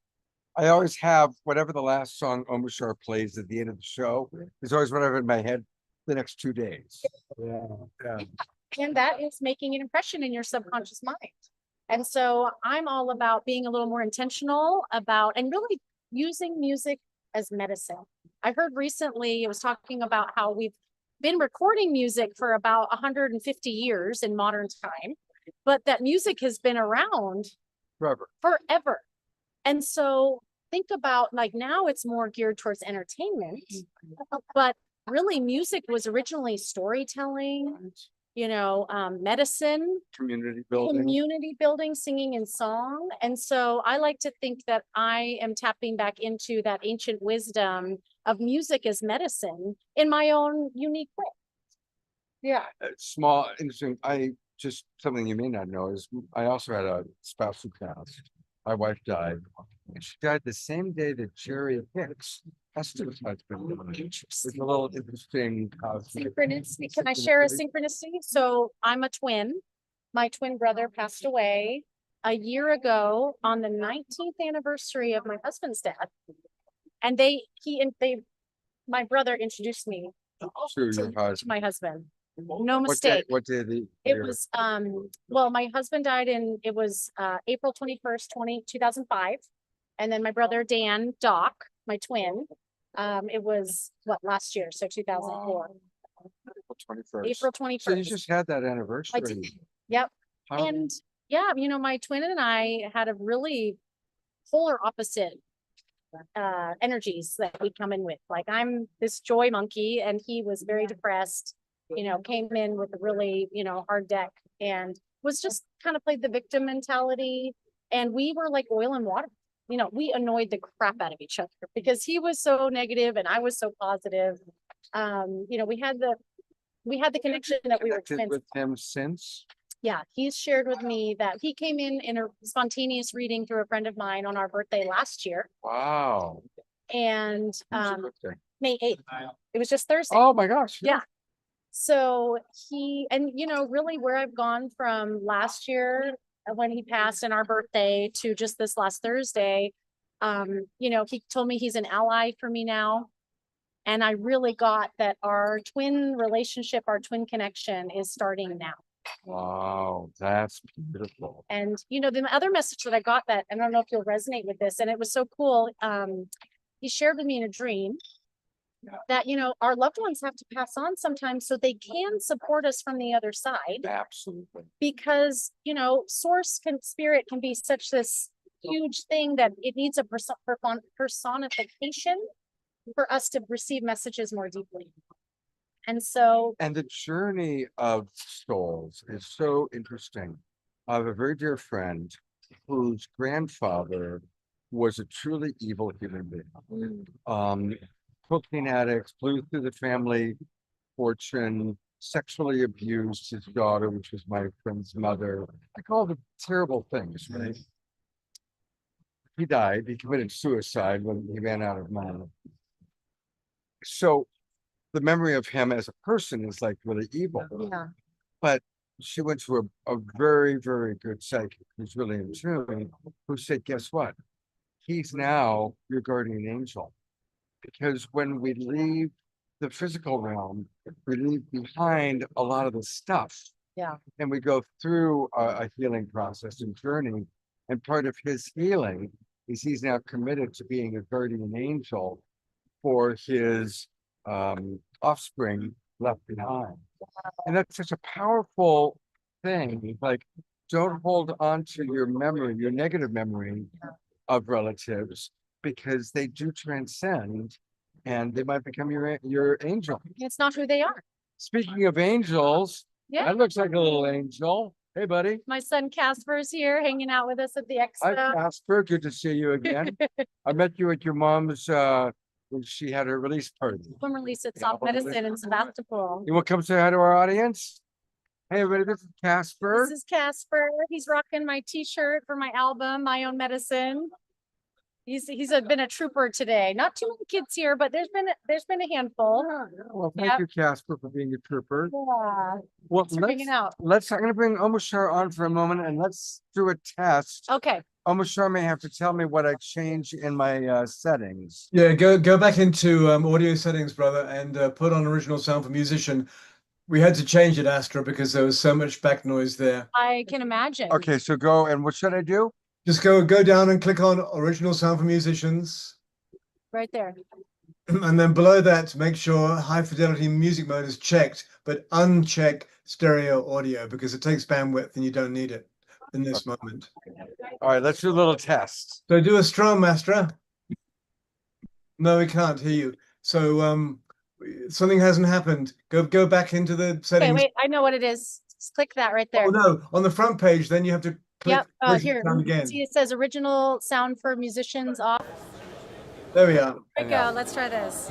I always have whatever the last song Omashar plays at the end of the show is always what I have in my head the next 2 days. Yeah. And that is making an impression in your subconscious mind. And so I'm all about being a little more intentional about and really using music as medicine. I heard recently, it was talking about how we've been recording music for about 150 years in modern time, but that music has been around forever. And so think about like now it's more geared towards entertainment, but really music was originally storytelling, medicine, community building, singing and song. And so I like to think that I am tapping back into that ancient wisdom of music as medicine in my own unique way. Yeah. Small, interesting. Something you may not know is I also had a spouse who passed. My wife died, and she died the same day that Jerry Hicks, Esther's husband, died. It's a little interesting. Synchronicity. Can I share a synchronicity? So I'm a twin. My twin brother passed away a year ago on the 19th anniversary of my husband's death. And they my brother introduced me To your to husband. my husband. No What day, mistake. what day of the It year? was, well, my husband died it was, April 21st, 2005. And then my brother Dan, Doc, my twin, it was last year, so 2004, April 21st. April So you 21st. just had that I anniversary. did. Yep. How- And yeah, my twin and I had a really polar opposite energies that we come in with. Like I'm this joy monkey and he was very depressed, came in with a really, hard deck and was just kind of played the victim mentality. And we were like oil and water. We annoyed the crap out of each other because he was so negative and I was so positive. We had the connection that we were Connected twins. with him since? Yeah, he's shared with me that he came in a spontaneous reading through a friend of mine on our birthday last year. Wow. And Who's your birthday? May 8th. It was just Thursday. Oh my gosh. Yeah. So really where I've gone from last year when he passed and our birthday to just this last Thursday, he told me he's an ally for me now. And I really got that our twin relationship, our twin connection is starting now. Wow, that's beautiful. And the other message that I got that, I don't know if you'll resonate with this, and it was so cool. He shared with me in a dream that, our loved ones have to pass on sometimes so they can support us from the other side. Absolutely. Because, spirit can be such this huge thing that it needs a personification for us to receive messages more deeply. And so, And the journey of souls is so interesting. I have a very dear friend whose grandfather was a truly evil human being. Cocaine addict, blew through the family fortune, sexually abused his daughter, which was my friend's mother, like all the terrible things, right? He died, he committed suicide when he ran out of money. So the memory of him as a person is like really evil. yeah, But she went to a very, very good psychic who's really in tune, who said, guess what? He's now your guardian angel. Because when we leave the physical realm, we leave behind a lot of the stuff. yeah, And we go through a healing process and journey. And part of his healing is he's now committed to being a guardian angel for his offspring left behind. And that's such a powerful thing. Like, don't hold on to your memory, your negative memory of relatives, because they do transcend and they might become your angel. it's not who they are. Speaking of angels, Yeah. that looks like a little angel. Hey, buddy. My son Casper's here hanging out with us at the Hi, expo. Casper. Good to see you again. I met you at your mom's when she had her release party. Swim release at Yeah, Soft well, Medicine in Sebastopol. You want to come say hi to our audience? Hey, everybody, this is Casper. This is Casper. He's rocking my t-shirt for my album, My Own Medicine. He's been a trooper today. Not too many kids here, but there's been a handful. Well, thank you, Casper, for being a trooper. Yeah. Well, Thanks for hanging out. I'm going to bring Omashar on for a moment and let's do a test. Okay. Omashar may have to tell me what I change in my settings. Yeah, go back into audio settings, brother, and put on original sound for musician. We had to change it, Astra, because there was so much back noise there. I can imagine. Okay, so go, and what should I do? Just go down and click on original sound for musicians. Right there. And then below that, make sure high fidelity music mode is checked, but uncheck stereo audio because it takes bandwidth and you don't need it in this moment. All right, let's do a little test. So do a strum, Astra. No, we can't hear you. So something hasn't happened. Go back into the settings. Okay, wait, I know what it is. Just click that right there. Oh no, on the front page, then you have to click Yep. original Here. sound again. See, it says original sound for musicians off. There we are. There we go. Let's try this.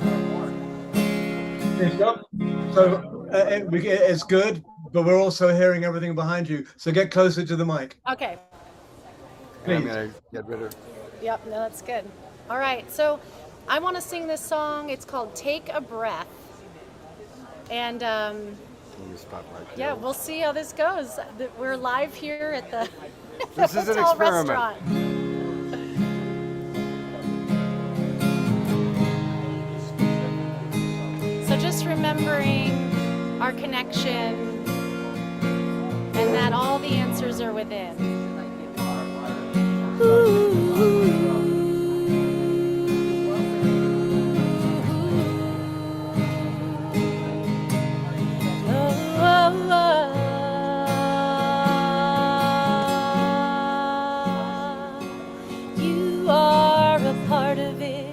Okay, stop. So it's good, but we're also hearing everything behind you. So get closer to the mic. Okay. And I'm Please. going to get rid of. Yep. No, that's good. All right. So I want to sing this song. It's called Take a Breath. And Can you stop right there? yeah, we'll see how this goes. We're live here at the, This is an hotel experiment. restaurant. remembering our connection and that all the answers are within. You are a part of it,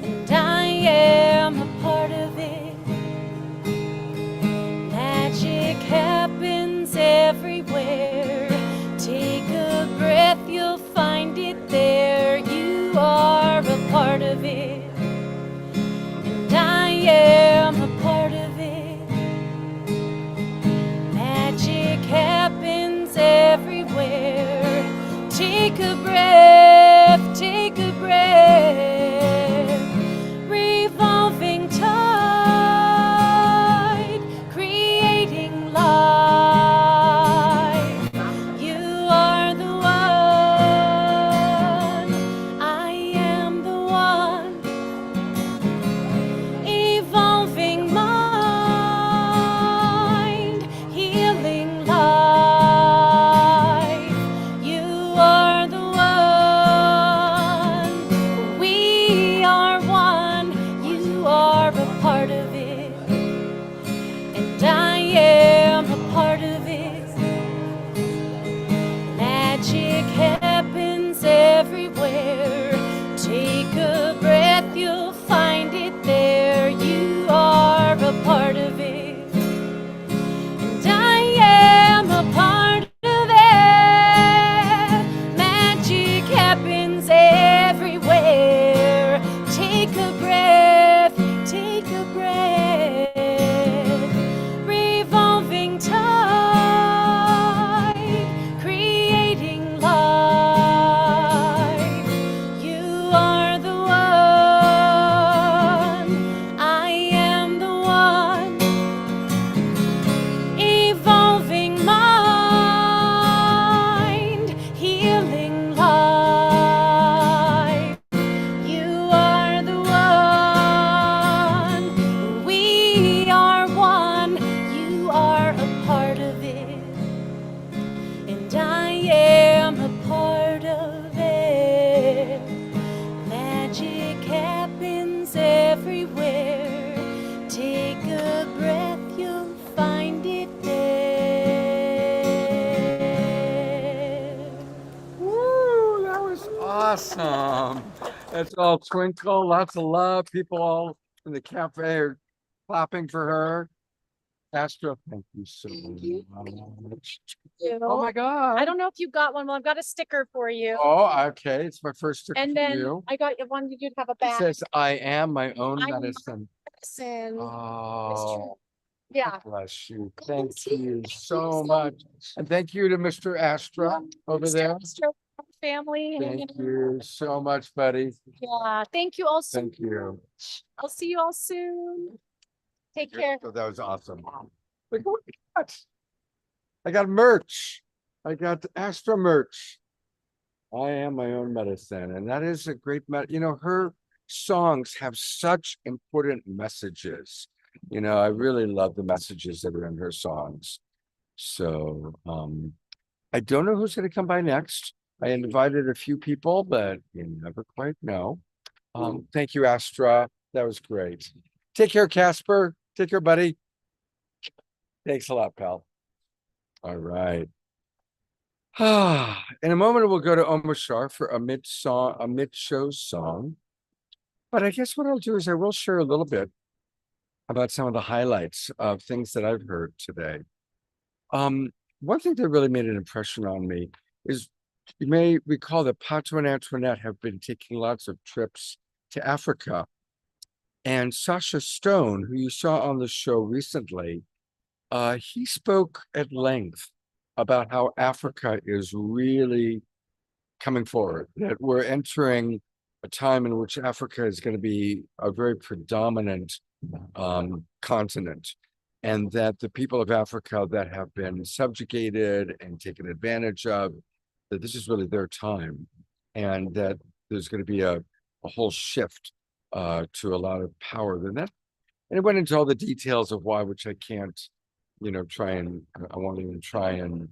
and I am a part of it. Magic happens everywhere. Take a breath, you'll find it there. You are a part of it, and I am a part of it. Magic happens everywhere. Take a breath, take a breath. Revolving tide, creating life. You are the one, I am the one. Evolving mind, healing life. You are the one. We are one. You are a part of it, and I am a part of it. Magic happens everywhere. Take a breath, you'll find it there. You are a part of it, and I am a part of it. Magic happens everywhere. Take a breath, take a breath. Revolving tide, creating life. You are the one, I am the one. Evolving mind, healing life. You are the one. We are one. You are a part of it, and I am a part of it. Magic happens everywhere. Take a breath, you'll find it there. Woo, that was awesome. That's all twinkle, lots of love. People all in the cafe are clapping for her. Astra, thank you so much. Oh my I God. don't know if you got one. Well, I've got a sticker for you. Oh, okay. It's my first sticker And from then you. I got you one. You did have a It bag. says, I am my own I'm medicine. Medicine. Oh, Yeah. bless you. Thank Thank you. you so so much. And thank you to Mr. Astra over there. Family. hanging Thank out. you so much, buddy. Yeah. Thank you all so Thank you. much. I'll see you all soon. Take care. So that was awesome. Look what we got. I got merch. I got Astra merch. I am my own medicine. And that is a great, her songs have such important messages. I really love the messages that are in her songs. So, I don't know who's going to come by next. I invited a few people, but you never quite know. Thank you, Astra. That was great. Take care, Casper. Take care, buddy. Thanks a lot, pal. All right. In a moment, we'll go to Omar Shar for a mid-show song. But I guess what I'll do is I will share a little bit about some of the highlights of things that I've heard today. One thing that really made an impression on me is you may recall that Pato and Antoinette have been taking lots of trips to Africa. And Sasha Stone, who you saw on the show recently, he spoke at length about how Africa is really coming forward, that we're entering a time in which Africa is going to be a very predominant continent, and that the people of Africa that have been subjugated and taken advantage of, that this is really their time, and that there's going to be a whole shift to a lot of power. And And it went into all the details of why, which I can't, I won't even try and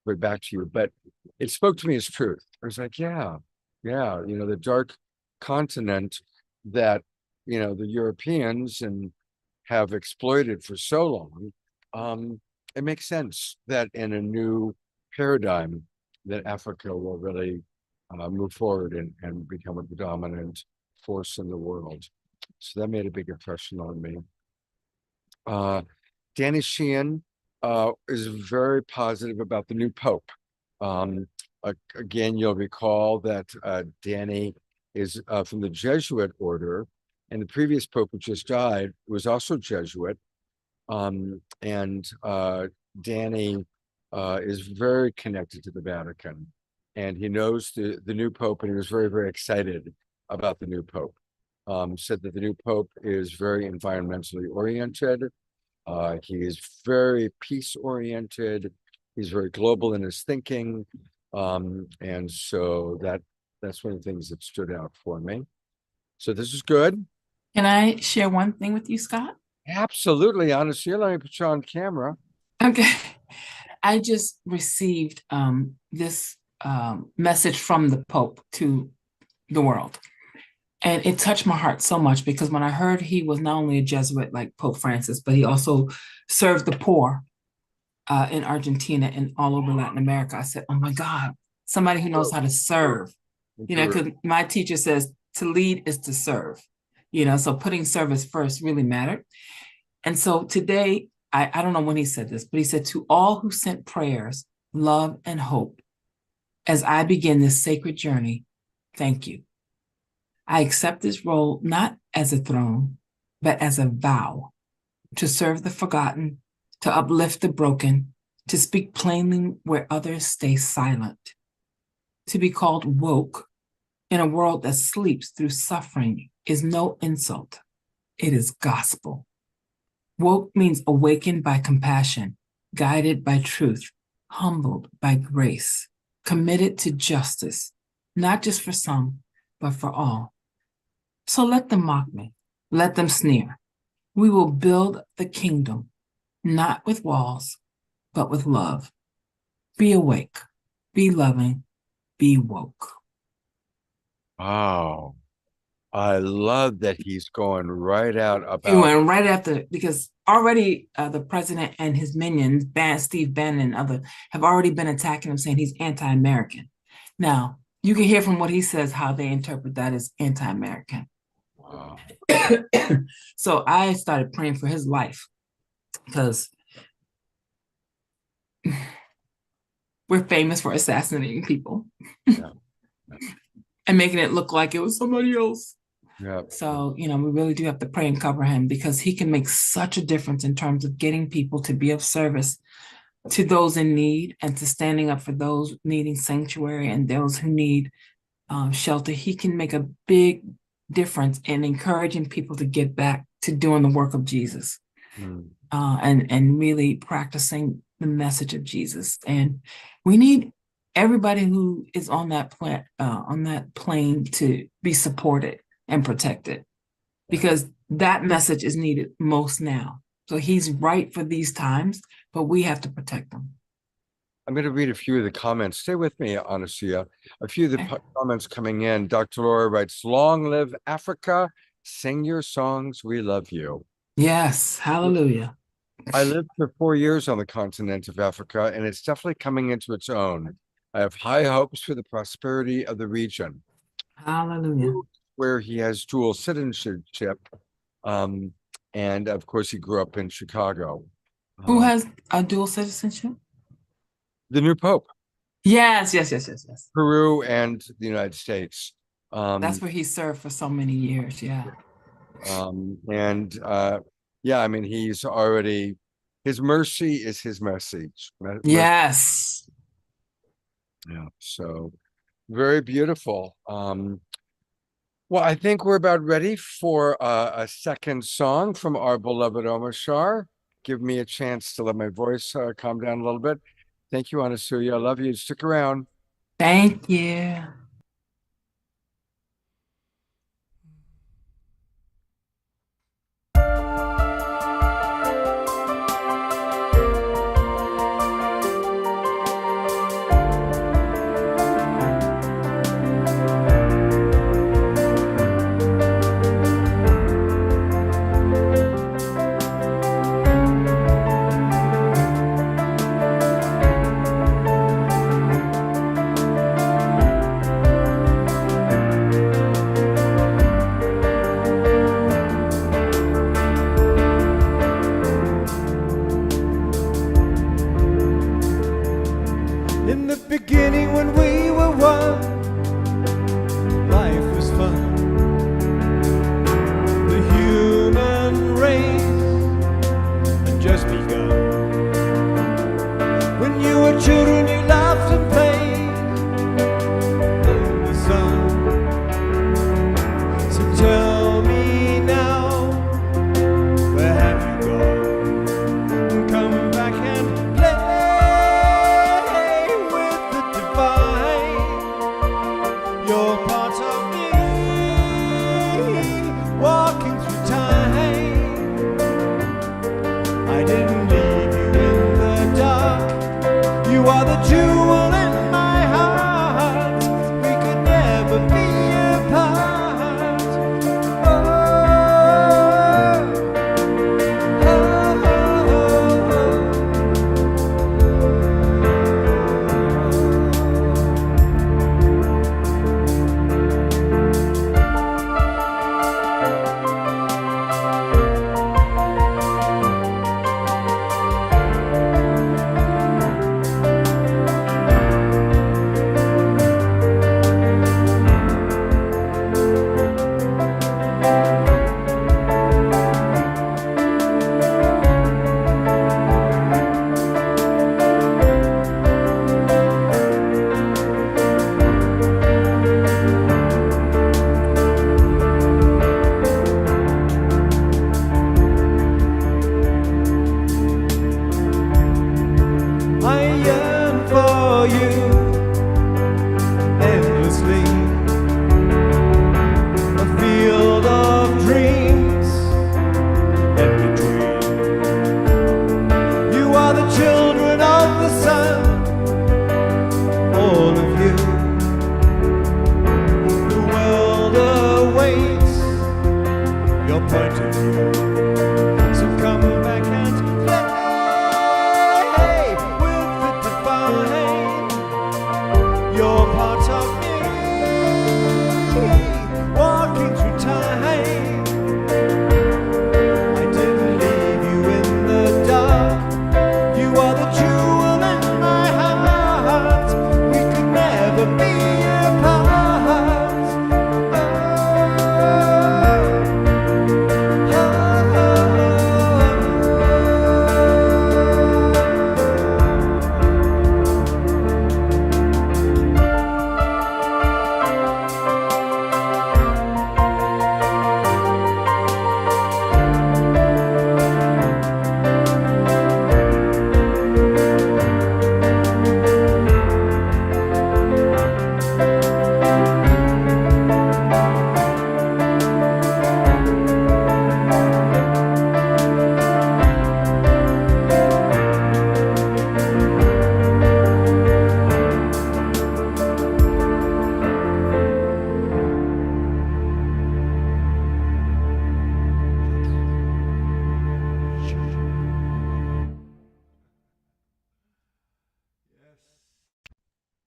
put back to you, but it spoke to me as truth. I was like, yeah, the dark continent that, the Europeans and have exploited for so long. It makes sense that in a new paradigm that Africa will really move forward and become a dominant force in the world. So that made a big impression on me. Danny Sheehan is very positive about the new Pope. Again, you'll recall that Danny is from the Jesuit order, and the previous Pope who just died was also Jesuit. And Danny is very connected to the Vatican, and he knows the new Pope, and he was very, very excited about the new Pope. Said that the new Pope is very environmentally oriented. He is very peace oriented. He's very global in his thinking. And so that's one of the things that stood out for me. So this is good. Can I share one thing with you, Scott? Absolutely, honestly. Let me put you on camera. Okay. I just received this message from the Pope to the world. And it touched my heart so much because when I heard he was not only a Jesuit like Pope Francis, but he also served the poor in Argentina and all over Latin America, I said, oh my God, somebody who knows how to serve. Because my teacher says to lead is to serve, so putting service first really mattered. And so today, I don't know when he said this, but he said, to all who sent prayers, love, and hope, as I begin this sacred journey, thank you. I accept this role not as a throne, but as a vow to serve the forgotten, to uplift the broken, to speak plainly where others stay silent, to be called woke in a world that sleeps through suffering is no insult. It is gospel. Woke means awakened by compassion, guided by truth, humbled by grace, committed to justice, not just for some, but for all. So let them mock me, let them sneer. We will build the kingdom, not with walls, but with love. Be awake, be loving, be woke. Wow. I love that he's going right out He about. went right after, because already the president and his minions, Steve Bannon and others, have already been attacking him, saying he's anti-American. Now, you can hear from what he says how they interpret that as anti-American. Wow. So I started praying for his life because we're famous for assassinating people and making it look like it was somebody else. Yeah. So, we really do have to pray and cover him because he can make such a difference in terms of getting people to be of service to those in need and to standing up for those needing sanctuary and those who need shelter. He can make a big difference in encouraging people to get back to doing the work of Jesus and really practicing the message of Jesus. And we need everybody who is on that plane to be supported and protected, because that message is needed most now. So he's right for these times, but we have to protect them. I'm going to read a few of the comments. Stay with me, Anasia. A few of the comments coming in. Dr. Laura writes, long live Africa. Sing your songs. We love you. Yes. Hallelujah. I lived for 4 years on the continent of Africa, and it's definitely coming into its own. I have high hopes for the prosperity of the region. Hallelujah. Where he has dual citizenship. And of course, he grew up in Chicago. Who has a dual citizenship? The new Pope. Yes. Peru and the United States. That's where he served for so many years. Yeah. I mean, he's already, his mercy is his message. Yes. Yeah. So very beautiful. Well, I think we're about ready for a second song from our beloved Omar Shar. Give me a chance to let my voice calm down a little bit. Thank you, Anasuya. I love you. Stick around. Thank you. your point of view. So come back and play with the divine. You're part of me, walking through time. I didn't leave you in the dark. You are the jewel in my heart. We could never be apart.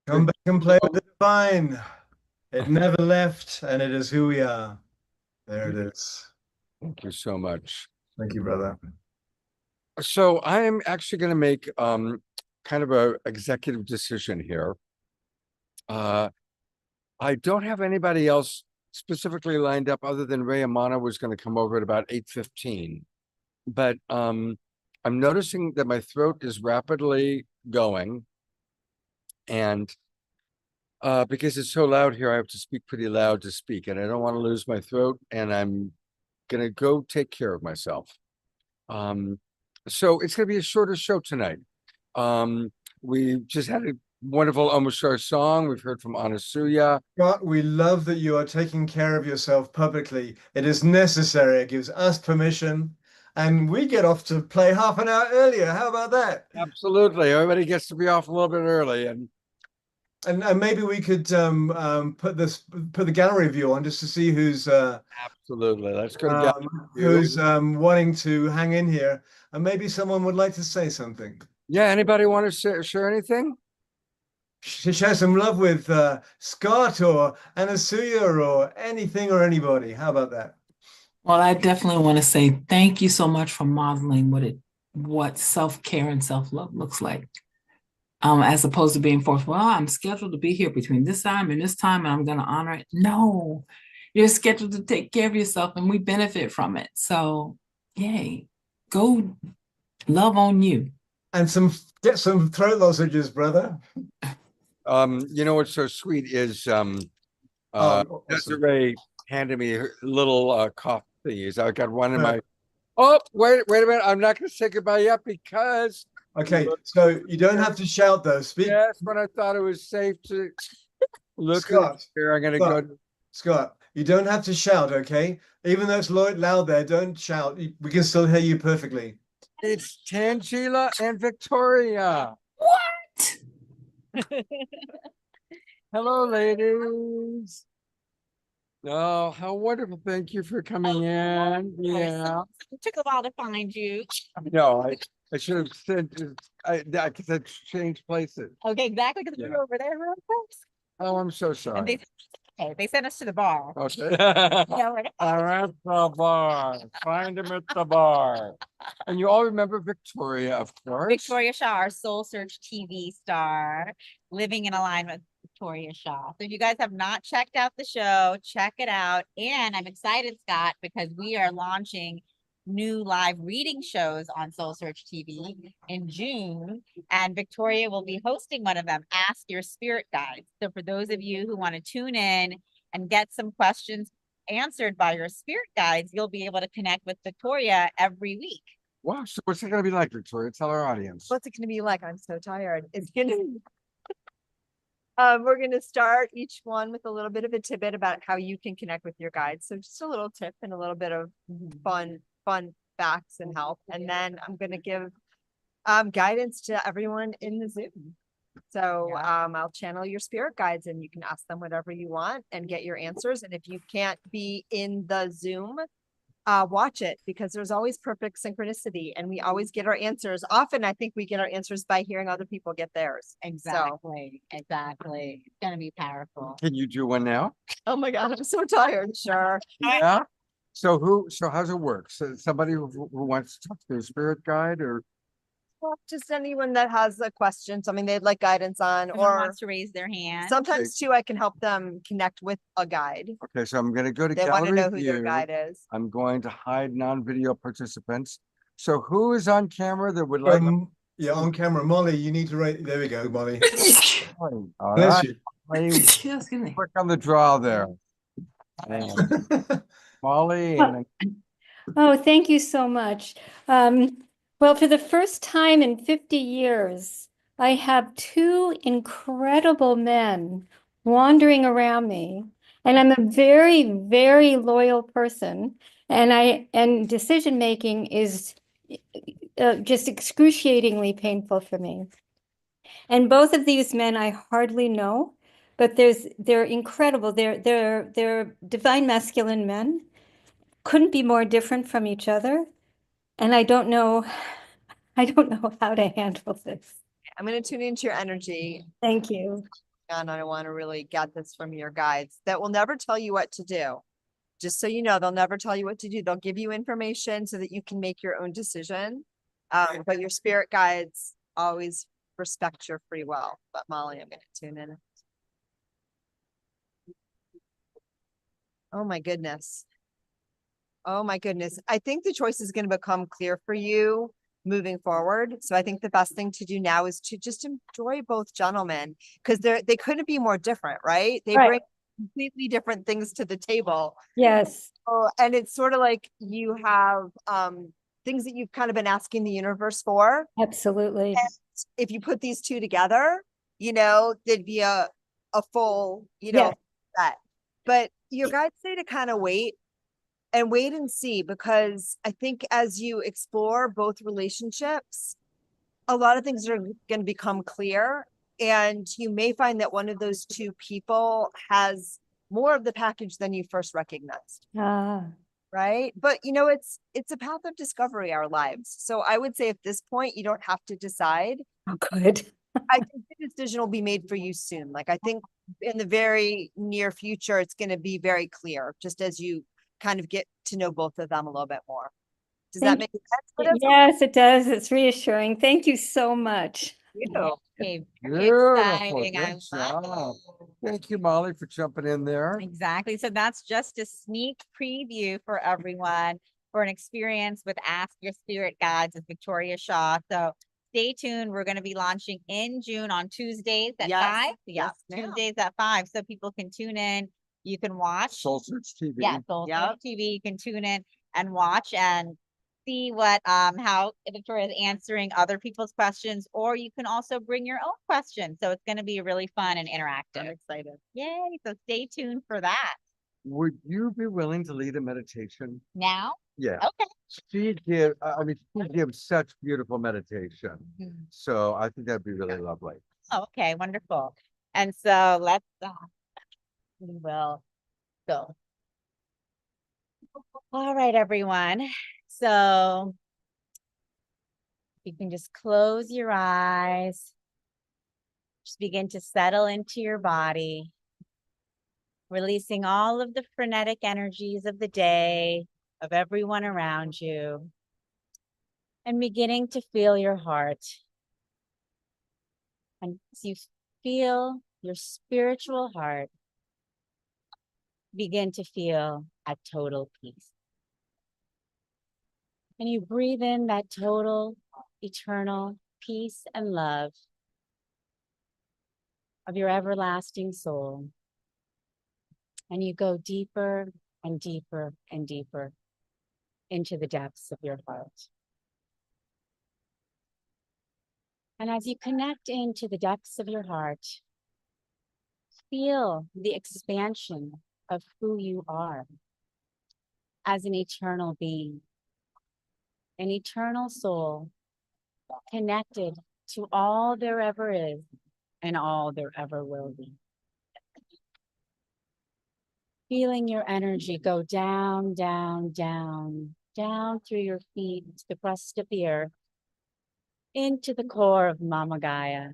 Come back and play with the divine. It never left, and it is who we are. There it is. Thank you so much. Thank you, brother. So I am actually going to make kind of a executive decision here. I don't have anybody else specifically lined up other than Ray Amana was going to come over at about 8:15. But I'm noticing that my throat is rapidly going. And because it's so loud here, I have to speak pretty loud to speak, and I don't want to lose my throat, and I'm gonna go take care of myself. So it's gonna be a shorter show tonight. We just had a wonderful Omoshar song. We've heard from Anasuya. Scott, we love that you are taking care of yourself publicly. It is necessary. It gives us permission, and we get off to play half an hour earlier. How about that? Absolutely, everybody gets to be off a little bit early, and maybe we could put the gallery view on just to see who's absolutely. Let's go to gallery view. who's wanting to hang in here, and maybe someone would like to say something. Yeah, anybody want to share anything? Share some love with Scott or Anasuya or anything or anybody. How about that? Well, I definitely want to say thank you so much for modeling what self-care and self-love looks like. As opposed to being forced, well, I'm scheduled to be here between this time and this time, and I'm going to honor it. No, you're scheduled to take care of yourself, and we benefit from it. So, yay, go love on you. And get some throat lozenges, brother. You know what's so sweet is Awesome. Desiree handed me a little cough thingies. I got one in my. Oh, wait a minute! I'm not going to say goodbye yet because. Okay, so you don't have to shout though. Speak. Yes, but I thought it was safe to look Scott, here. I'm going to go. Scott, you don't have to shout, okay? Even though it's loud there, don't shout. We can still hear you perfectly. It's Tangela and Victoria. What? Hello, ladies. Oh, how wonderful. Thank you for coming in. Yeah. It took a while to find you. No, I should have said, because I changed places. Okay, exactly, because we were over there real quick. Oh, I'm so And sorry. they sent us to the bar. Okay. Yeah, we're- I'm at the bar. Find him at the bar. And you all remember Victoria, of course. Victoria Shaw, our Soul Search TV star, living in alignment with Victoria Shaw. So if you guys have not checked out the show, check it out. And I'm excited, Scott, because we are launching new live reading shows on Soul Search TV in June, and Victoria will be hosting one of them, Ask Your Spirit Guides. So for those of you who want to tune in and get some questions answered by your spirit guides, you'll be able to connect with Victoria every week. Wow, so what's it going to be like, Victoria? Tell our audience. What's it gonna be like? I'm so tired. It's gonna. We're gonna start each one with a little bit of a tidbit about how you can connect with your guides. So just a little tip and a little bit of fun facts and help. And then I'm gonna give guidance to everyone in the Zoom. So I'll channel your spirit guides and you can ask them whatever you want and get your answers. And if you can't be in the Zoom, watch it because there's always perfect synchronicity and we always get our answers. Often I think we get our answers by hearing other people get theirs. Exactly. Exactly. It's gonna be powerful. Can you do one now? Oh my God, I'm so tired. Sure. Yeah. So how's it work? So somebody who wants to talk to their spirit guide or Well, just anyone that has a question, something they'd like guidance on, Someone or wants to raise their hand. sometimes too, I can help them connect with a guide. okay, so I'm gonna go to They want to gallery know who their view. guide is. I'm going to hide non-video participants. So who is on camera that would like? Yeah, on camera, Molly. You need to rate. There we go, Molly. All Bless right, you. Molly, Excuse me. click on the draw there. And Molly and Oh, thank you so much. Well, for the first time in 50 years, I have two incredible men wandering around me, and I'm a very, very loyal person, and decision making is just excruciatingly painful for me. And both of these men I hardly know, but they're incredible. They're divine masculine men, couldn't be more different from each other. And I don't know how to handle this. I'm going to tune into your energy. Thank you. And I want to really get this from your guides that will never tell you what to do. Just so you know, they'll never tell you what to do. They'll give you information so that you can make your own decision. But your spirit guides always respect your free will. But Molly, I'm going to tune in. Oh my goodness. Oh my goodness. I think the choice is going to become clear for you moving forward. So I think the best thing to do now is to just enjoy both gentlemen because they couldn't be more different, right? They Right. bring completely different things to the table. Yes. Oh, and it's sort of like you have things that you've kind of been asking the universe for. Absolutely. And if you put these two together, there'd be a full, Yeah. set. But your guides say to kind of wait and see, because I think as you explore both relationships, a lot of things are going to become clear. And you may find that one of those two people has more of the package than you first recognized. Ah, Right. But it's a path of discovery, our lives. So I would say at this point, you don't have to decide. oh, good. I think the decision will be made for you soon. Like I think in the very near future, it's going to be very clear, just as you kind of get to know both of them a little bit more. Does that make sense? Yes, it does. It's reassuring. Thank you so much. Okay, very beautiful. exciting. I Good love job. it. Thank you, Molly, for jumping in there. Exactly. So that's just a sneak preview for everyone for an experience with Ask Your Spirit Guides with Victoria Shaw. So stay tuned. We're going to be launching in June on Tuesdays at 5. Yes, ma'am. Tuesdays at 5. So people can tune in. You can watch. Soul Search TV. Yeah, Soul Search TV. You can tune in and watch and see what how Victoria is answering other people's questions, or you can also bring your own questions. So it's going to be really fun and interactive. I'm excited. Yay. So stay tuned for that. Would you be willing to lead a meditation? Now? Yeah. Okay. She gives such beautiful meditation. So I think that'd be really lovely. Okay, wonderful. And so let's we will go. All right, everyone. So you can just close your eyes. Just begin to settle into your body, releasing all of the frenetic energies of the day, of everyone around you, and beginning to feel your heart. And as you feel your spiritual heart, begin to feel at total peace. And you breathe in that total, eternal peace and love of your everlasting soul. And you go deeper and deeper and deeper into the depths of your heart. And as you connect into the depths of your heart, feel the expansion of who you are as an eternal being, an eternal soul connected to all there ever is and all there ever will be. Feeling your energy go down, down, down, down through your feet to the crust of the earth, into the core of Mama Gaia,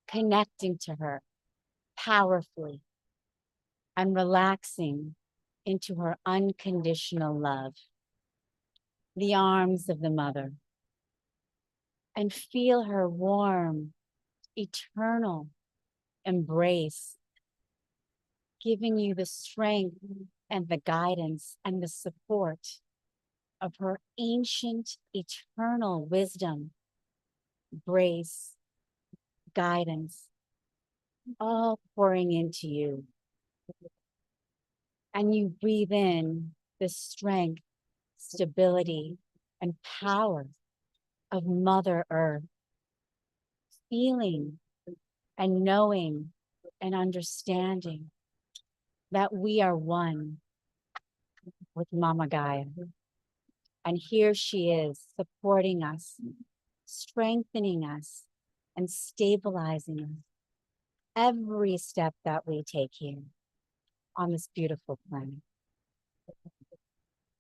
connecting to her powerfully and relaxing into her unconditional love, the arms of the mother, and feel her warm, eternal embrace, giving you the strength and the guidance and the support of her ancient, eternal wisdom, grace, guidance, all pouring into you. And you breathe in the strength, stability, and power of Mother Earth, feeling and knowing and understanding that we are one with Mama Gaia. And here she is, supporting us, strengthening us, and stabilizing us every step that we take here on this beautiful planet.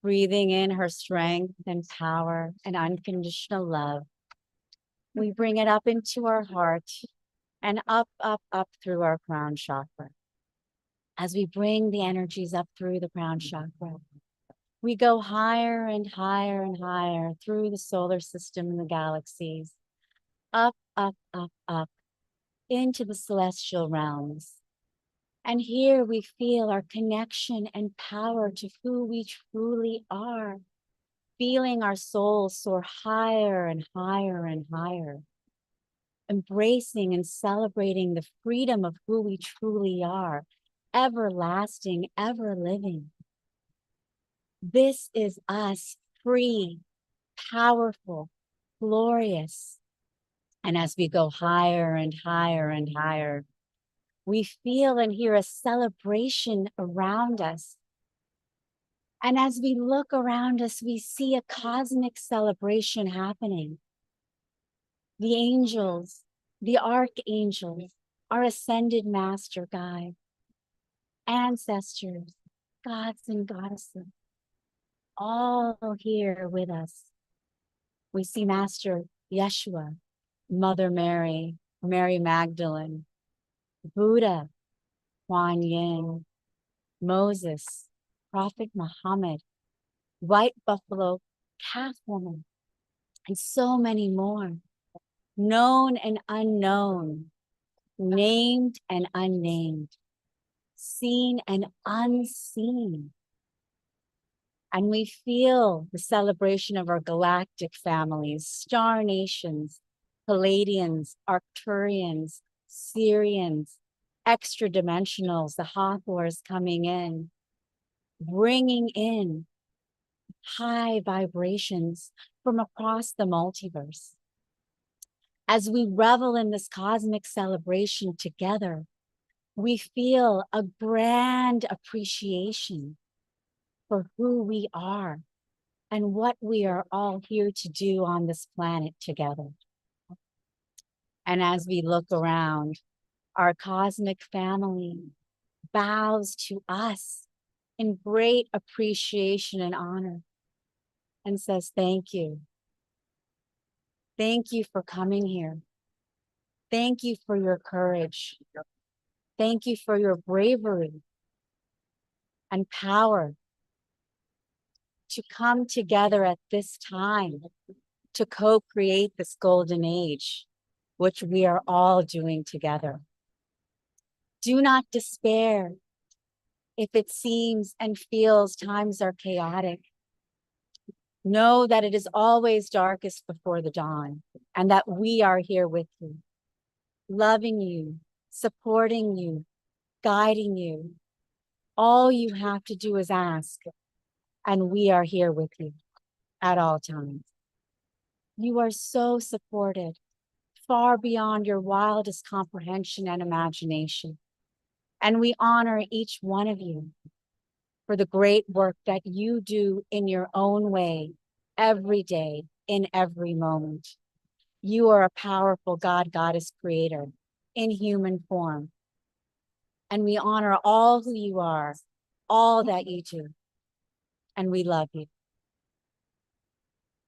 Breathing in her strength and power and unconditional love, we bring it up into our heart and up, up, up through our crown chakra. As we bring the energies up through the crown chakra, we go higher and higher and higher through the solar system and the galaxies, up, up, up, up into the celestial realms. And here we feel our connection and power to who we truly are, feeling our souls soar higher and higher and higher, embracing and celebrating the freedom of who we truly are, everlasting, ever living. This is us, free, powerful, glorious. And as we go higher and higher and higher, we feel and hear a celebration around us. And as we look around us, we see a cosmic celebration happening. The angels, the archangels, our ascended master guide, ancestors, gods and goddesses, all here with us. We see Master Yeshua, Mother Mary, Mary Magdalene, Buddha, Kuan Yin, Moses, Prophet Muhammad, White Buffalo, Calf Woman, and so many more, known and unknown, named and unnamed, seen and unseen. And we feel the celebration of our galactic families, star nations, Palladians, Arcturians, Syrians, extra dimensionals, the Hathors coming in, bringing in high vibrations from across the multiverse. As we revel in this cosmic celebration together, we feel a grand appreciation for who we are and what we are all here to do on this planet together. And as we look around, our cosmic family bows to us in great appreciation and honor and says, thank you. Thank you for coming here. Thank you for your courage. Thank you for your bravery and power to come together at this time to co-create this golden age, which we are all doing together. Do not despair if it seems and feels times are chaotic. Know that it is always darkest before the dawn and that we are here with you, loving you, supporting you, guiding you. All you have to do is ask, and we are here with you at all times. You are so supported, far beyond your wildest comprehension and imagination. And we honor each one of you for the great work that you do in your own way, every day, in every moment. You are a powerful God, Goddess creator in human form. And we honor all who you are all that you do. And we love you.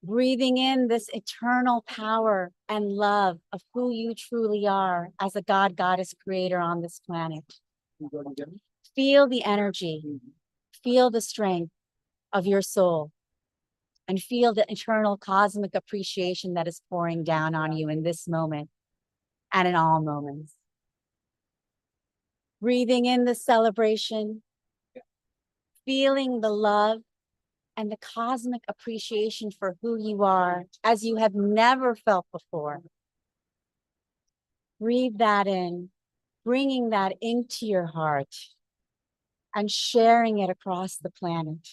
Breathing in this eternal power and love of who you truly are as a God, Goddess, creator on this planet. Feel the energy, feel the strength of your soul, and feel the eternal cosmic appreciation that is pouring down on you in this moment and in all moments. Breathing in the celebration, feeling the love and the cosmic appreciation for who you are as you have never felt before. Breathe that in, bringing that into your heart and sharing it across the planet,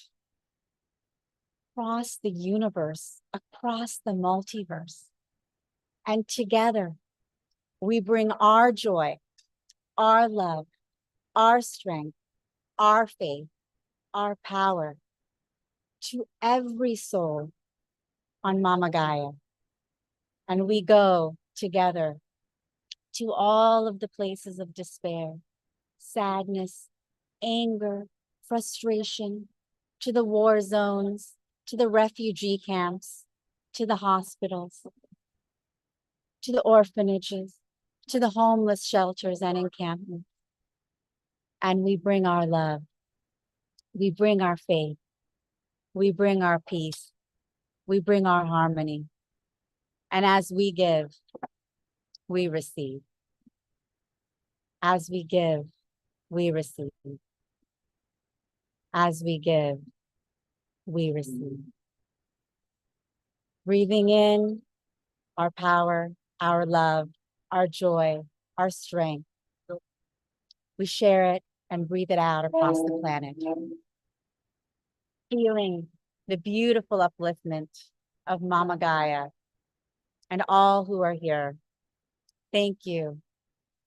across the universe, across the multiverse. And together, we bring our joy, our love, our strength, our faith, our power to every soul on Mama Gaia. And we go together to all of the places of despair, sadness, anger, frustration, to the war zones, to the refugee camps, to the hospitals, to the orphanages, to the homeless shelters and encampments. And we bring our love, we bring our faith, we bring our peace, we bring our harmony. And as we give, we receive. As we give, we receive. As we give, we receive. Breathing in our power, our love, our joy, our strength. We share it and breathe it out across the planet. Feeling the beautiful upliftment of Mama Gaia and all who are here. Thank you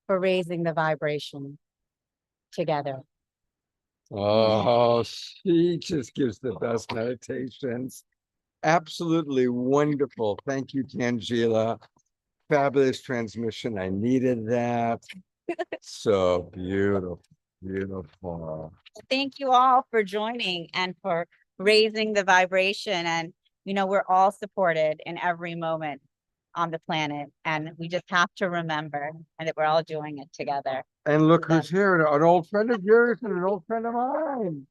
for raising the vibration together. Oh, she just gives the best meditations. Absolutely wonderful. Thank you, Tangela. Fabulous transmission. I needed that. So beautiful, beautiful. Thank you all for joining and for raising the vibration. And, you know, we're all supported in every moment on the planet. And we just have to remember and that we're all doing it together. And look who's here, an old friend of yours and an old friend of mine.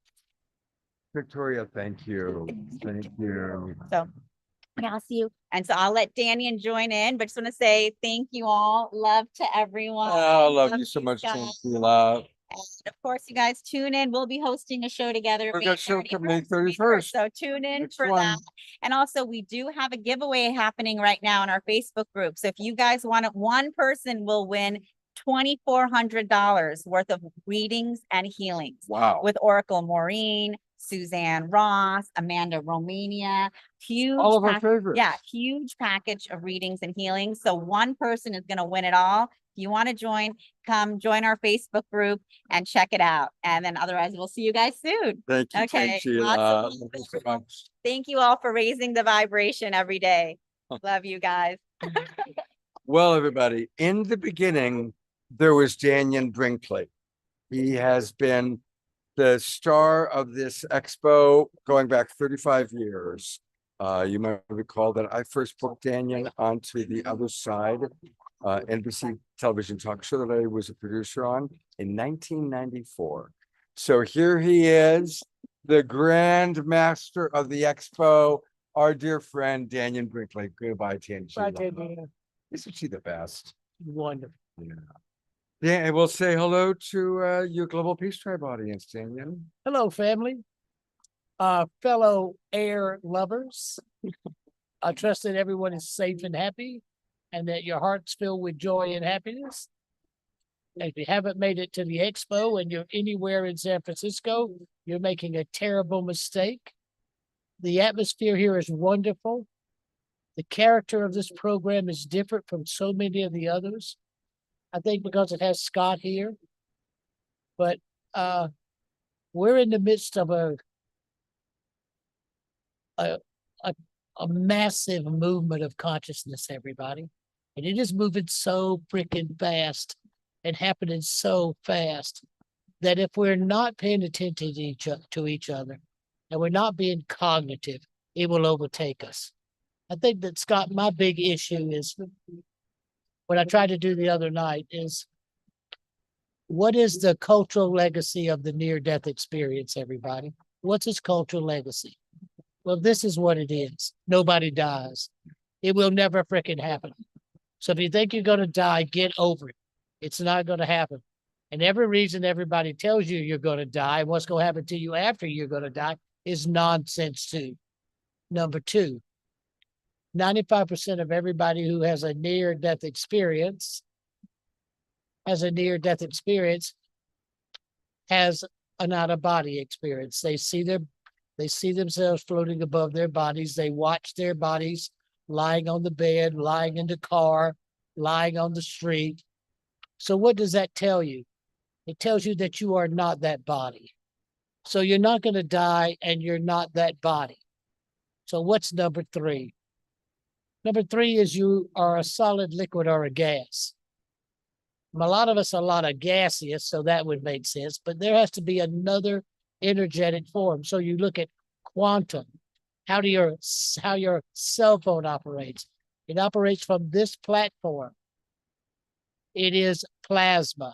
Victoria, thank you. Thank you. So I'll see you. And so I'll let Daniel join in, but just want to say thank you all. Love to everyone. Oh, love you so much, guys. Tangela. And of course, you guys tune in. We'll be hosting a show together. We've got a show May 31st. So tune in Next for one. that. And also, we do have a giveaway happening right now in our Facebook group. So if you guys want it, one person will win $2,400 worth of readings and healings. Wow. With Oracle Maureen, Suzanne Ross, Amanda Romania, huge. All of our favorites. Yeah, huge package of readings and healings. So one person is going to win it all. If you want to join, come join our Facebook group and check it out. And then otherwise, we'll see you guys soon. Thank you, Okay, Tangela. awesome. Thank you so much. Thank you all for raising the vibration every day. Love you guys. Well, everybody, in the beginning, there was Daniel Brinkley. He has been the star of this expo going back 35 years. You might recall that I first booked Daniel onto The Other Side, NBC television talk show that I was a producer on in 1994. So here he is, the grand master of the expo, our dear friend, Daniel Brinkley. Goodbye, Tangela. Isn't she the best? Wonderful. Yeah. Yeah, and we'll say hello to your Global Peace Tribe audience, Daniel. Hello, family. Fellow air lovers. I trust that everyone is safe and happy and that your heart's filled with joy and happiness. If you haven't made it to the expo and you're anywhere in San Francisco, you're making a terrible mistake. The atmosphere here is wonderful. The character of this program is different from so many of the others. I think because it has Scott here. But we're in the midst of a massive movement of consciousness, everybody. And it is moving so freaking fast and happening so fast. that if we're not paying attention to each other and we're not being cognitive, it will overtake us. I think that, Scott, my big issue is what I tried to do the other night is, what is the cultural legacy of the near-death experience, everybody? What's its cultural legacy? Well, this is what it is. Nobody dies. It will never freaking happen. So if you think you're going to die, get over it. It's not going to happen. And every reason everybody tells you you're going to die, what's going to happen to you after you're going to die is nonsense too. Number two, 95% of everybody who has a near-death experience has an out-of-body experience. They see themselves floating above their bodies. They watch their bodies lying on the bed, lying in the car, lying on the street. So what does that tell you? It tells you that you are not that body. So you're not going to die and you're not that body. So what's number three? Number three is you are a solid, liquid, or a gas. A lot of us are a lot of gaseous, so that would make sense, but there has to be another energetic form. So you look at quantum, how your cell phone operates. It operates from this platform. It is plasma.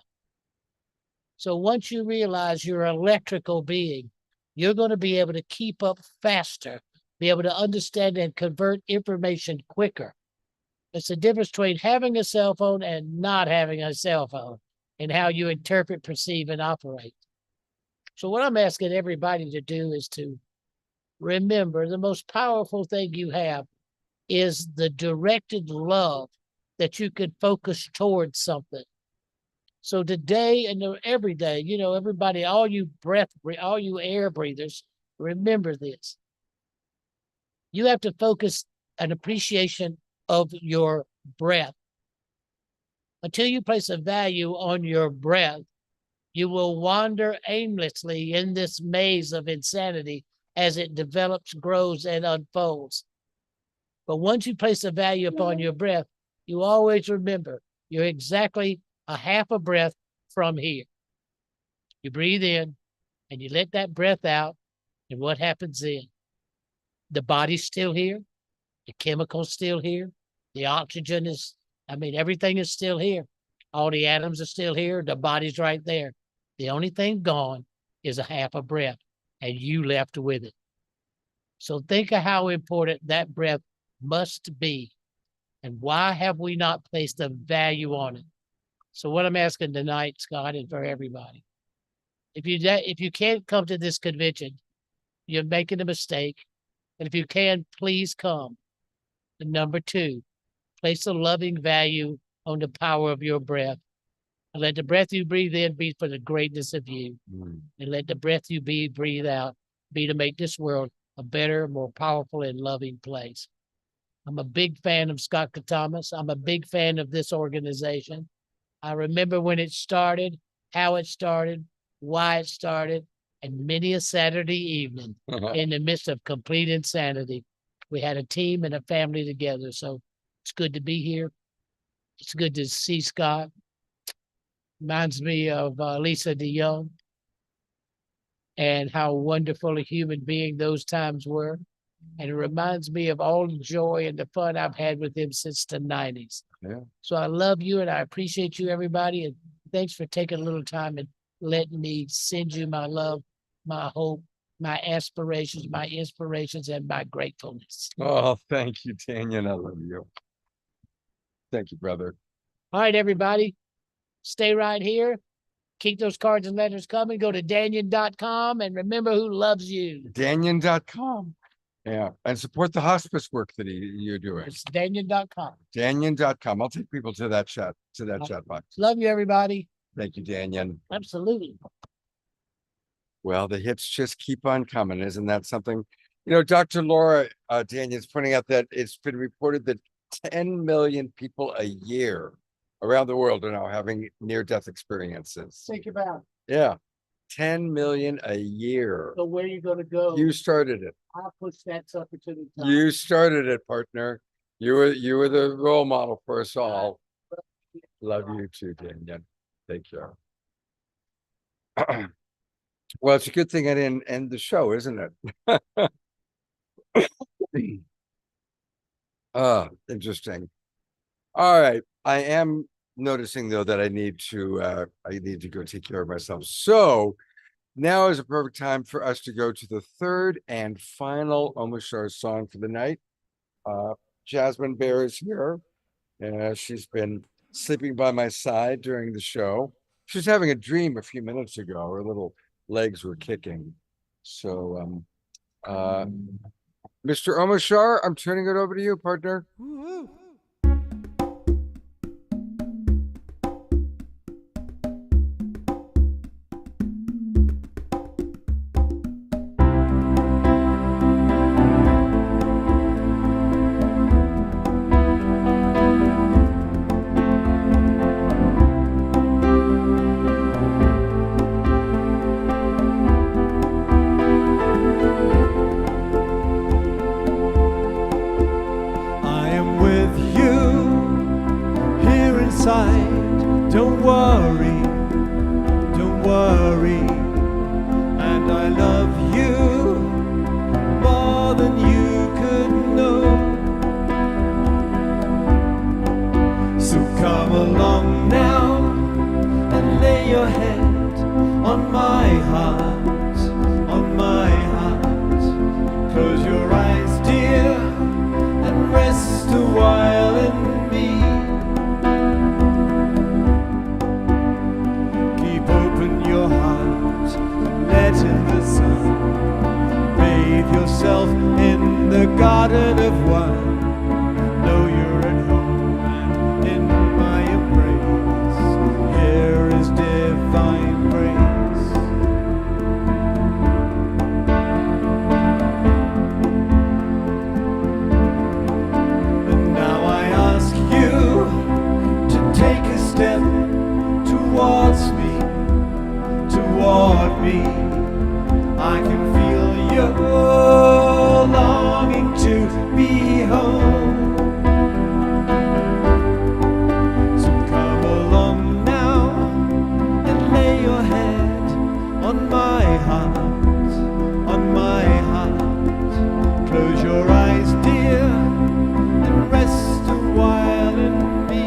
So once you realize you're an electrical being, you're going to be able to keep up faster, be able to understand and convert information quicker. It's the difference between having a cell phone and not having a cell phone and how you interpret, perceive, and operate. So what I'm asking everybody to do is to remember the most powerful thing you have is the directed love that you can focus towards something. So today and every day, you know, everybody, all you air breathers, remember this. You have to focus an appreciation of your breath. Until you place a value on your breath, you will wander aimlessly in this maze of insanity as it develops, grows, and unfolds. But once you place a value upon your breath, you always remember you're exactly a half a breath from here. You breathe in and you let that breath out, and what happens then? The body's still here, the chemical's still here, the oxygen is, everything is still here. All the atoms are still here, the body's right there. The only thing gone is a half a breath, and you left with it. So think of how important that breath must be, and why have we not placed a value on it? So what I'm asking tonight, Scott, and for everybody, if you can't come to this convention, you're making a mistake. And if you can, please come. And number two, place a loving value on the power of your breath. And let the breath you breathe in be for the greatness of you. And let the breath you breathe out be to make this world a better, more powerful, and loving place. I'm a big fan of Scott Katamas. I'm a big fan of this organization. I remember when it started, how it started, why it started, and many a Saturday evening in the midst of complete insanity, we had a team and a family together. So it's good to be here. It's good to see Scott. Reminds me of Lisa DeYoung and how wonderful a human being those times were. And it reminds me of all the joy and the fun I've had with him since the 90s. Yeah. So I love you and I appreciate you, everybody. And thanks for taking a little time and letting me send you my love, my hope, my aspirations, my inspirations, and my gratefulness. Oh, thank you, Daniel. I love you. Thank you, brother. All right, everybody. Stay right here. Keep those cards and letters coming. Go to Danyon.com and remember who loves you. Danyon.com. Yeah. And support the hospice work that you're doing. It's Danyon.com. Danyon.com. I'll take people to that chat box. Love you, everybody. Thank you, Danyon. Absolutely. Well, the hits just keep on coming. Isn't that something? You know, Dr. Laura Danyon's pointing out that it's been reported that 10 million people a year around the world are now having near-death experiences. Think about it. Yeah. 10 million a year. So where are you going to go? You started it. I'll push that sucker to the top. You started it, partner. You were the role model for us all. Love you too, Daniel. Take care. Well, it's a good thing I didn't end the show, isn't it? Interesting. All right. I am noticing though that I need to go take care of myself. So now is a perfect time for us to go to the third and final Omashar song for the night. Jasmine Bear is here. She's been sleeping by my side during the show. She was having a dream a few minutes ago. Her little legs were kicking. So, Mr. Omashar, I'm turning it over to you, partner. Woo-hoo. I am with you here inside. Don't worry, don't worry. And I love you more than you could know. So come along now and lay your head on my heart, on my heart. Close your eyes, dear, and rest a while in me. Keep open your heart, let in the sun. Bathe yourself in the garden of one. Know you're at home and in my embrace. Here is divine grace. And now I ask you to take a step towards me, toward me. I can feel your longing to be home. So come along now and lay your head on my heart, on my heart. Close your eyes, dear, and rest a while in me.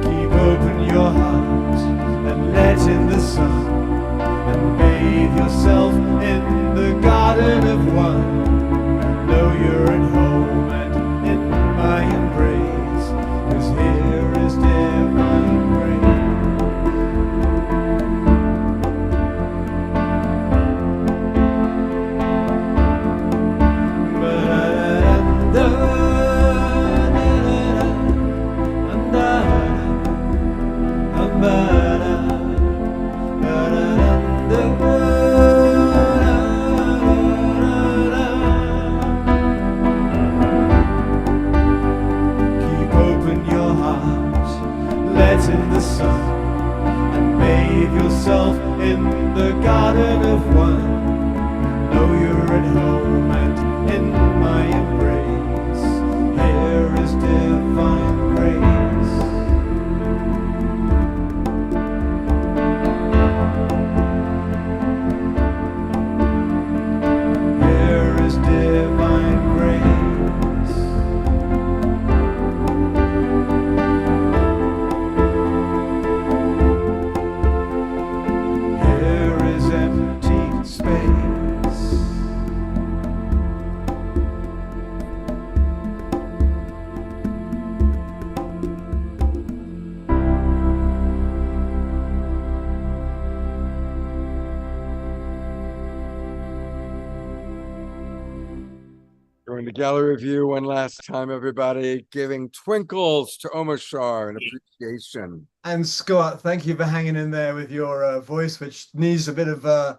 Keep open your heart and let in the sun, and bathe yourself in the garden of one. Know you're at home and in my embrace, 'cause here is divine grace. Keep open your heart, let in the sun, and bathe yourself in the garden of one. Know you're at home and in my embrace. Here is divine grace. Here is divine grace. Here is empty space. During the gallery review one last time, everybody, giving twinkles to Omashar and appreciation. And Scott, thank you for hanging in there with your voice, which needs a bit of, I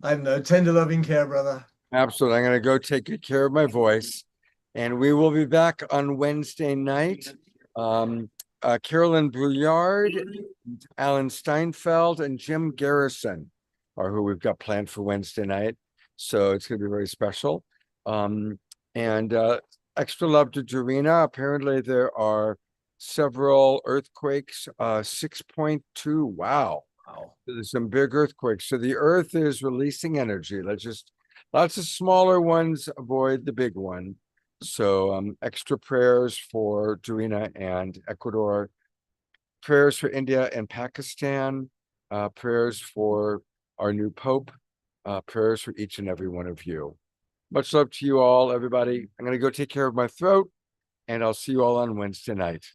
don't know, tender loving care, brother. Absolutely. I'm going to go take good care of my voice. And we will be back on Wednesday night. Carolyn Brouillard, Alan Steinfeld, and Jim Garrison are who we've got planned for Wednesday night. So it's going to be very special. And extra love to Dorina. Apparently there are several earthquakes, 6.2. Wow. Wow. There's some big earthquakes. So the earth is releasing energy. Lots of smaller ones, avoid the big one. So extra prayers for Dorina and Ecuador, prayers for India and Pakistan, prayers for our new Pope, prayers for each and every one of you. Much love to you all, everybody. I'm going to go take care of my throat, and I'll see you all on Wednesday night.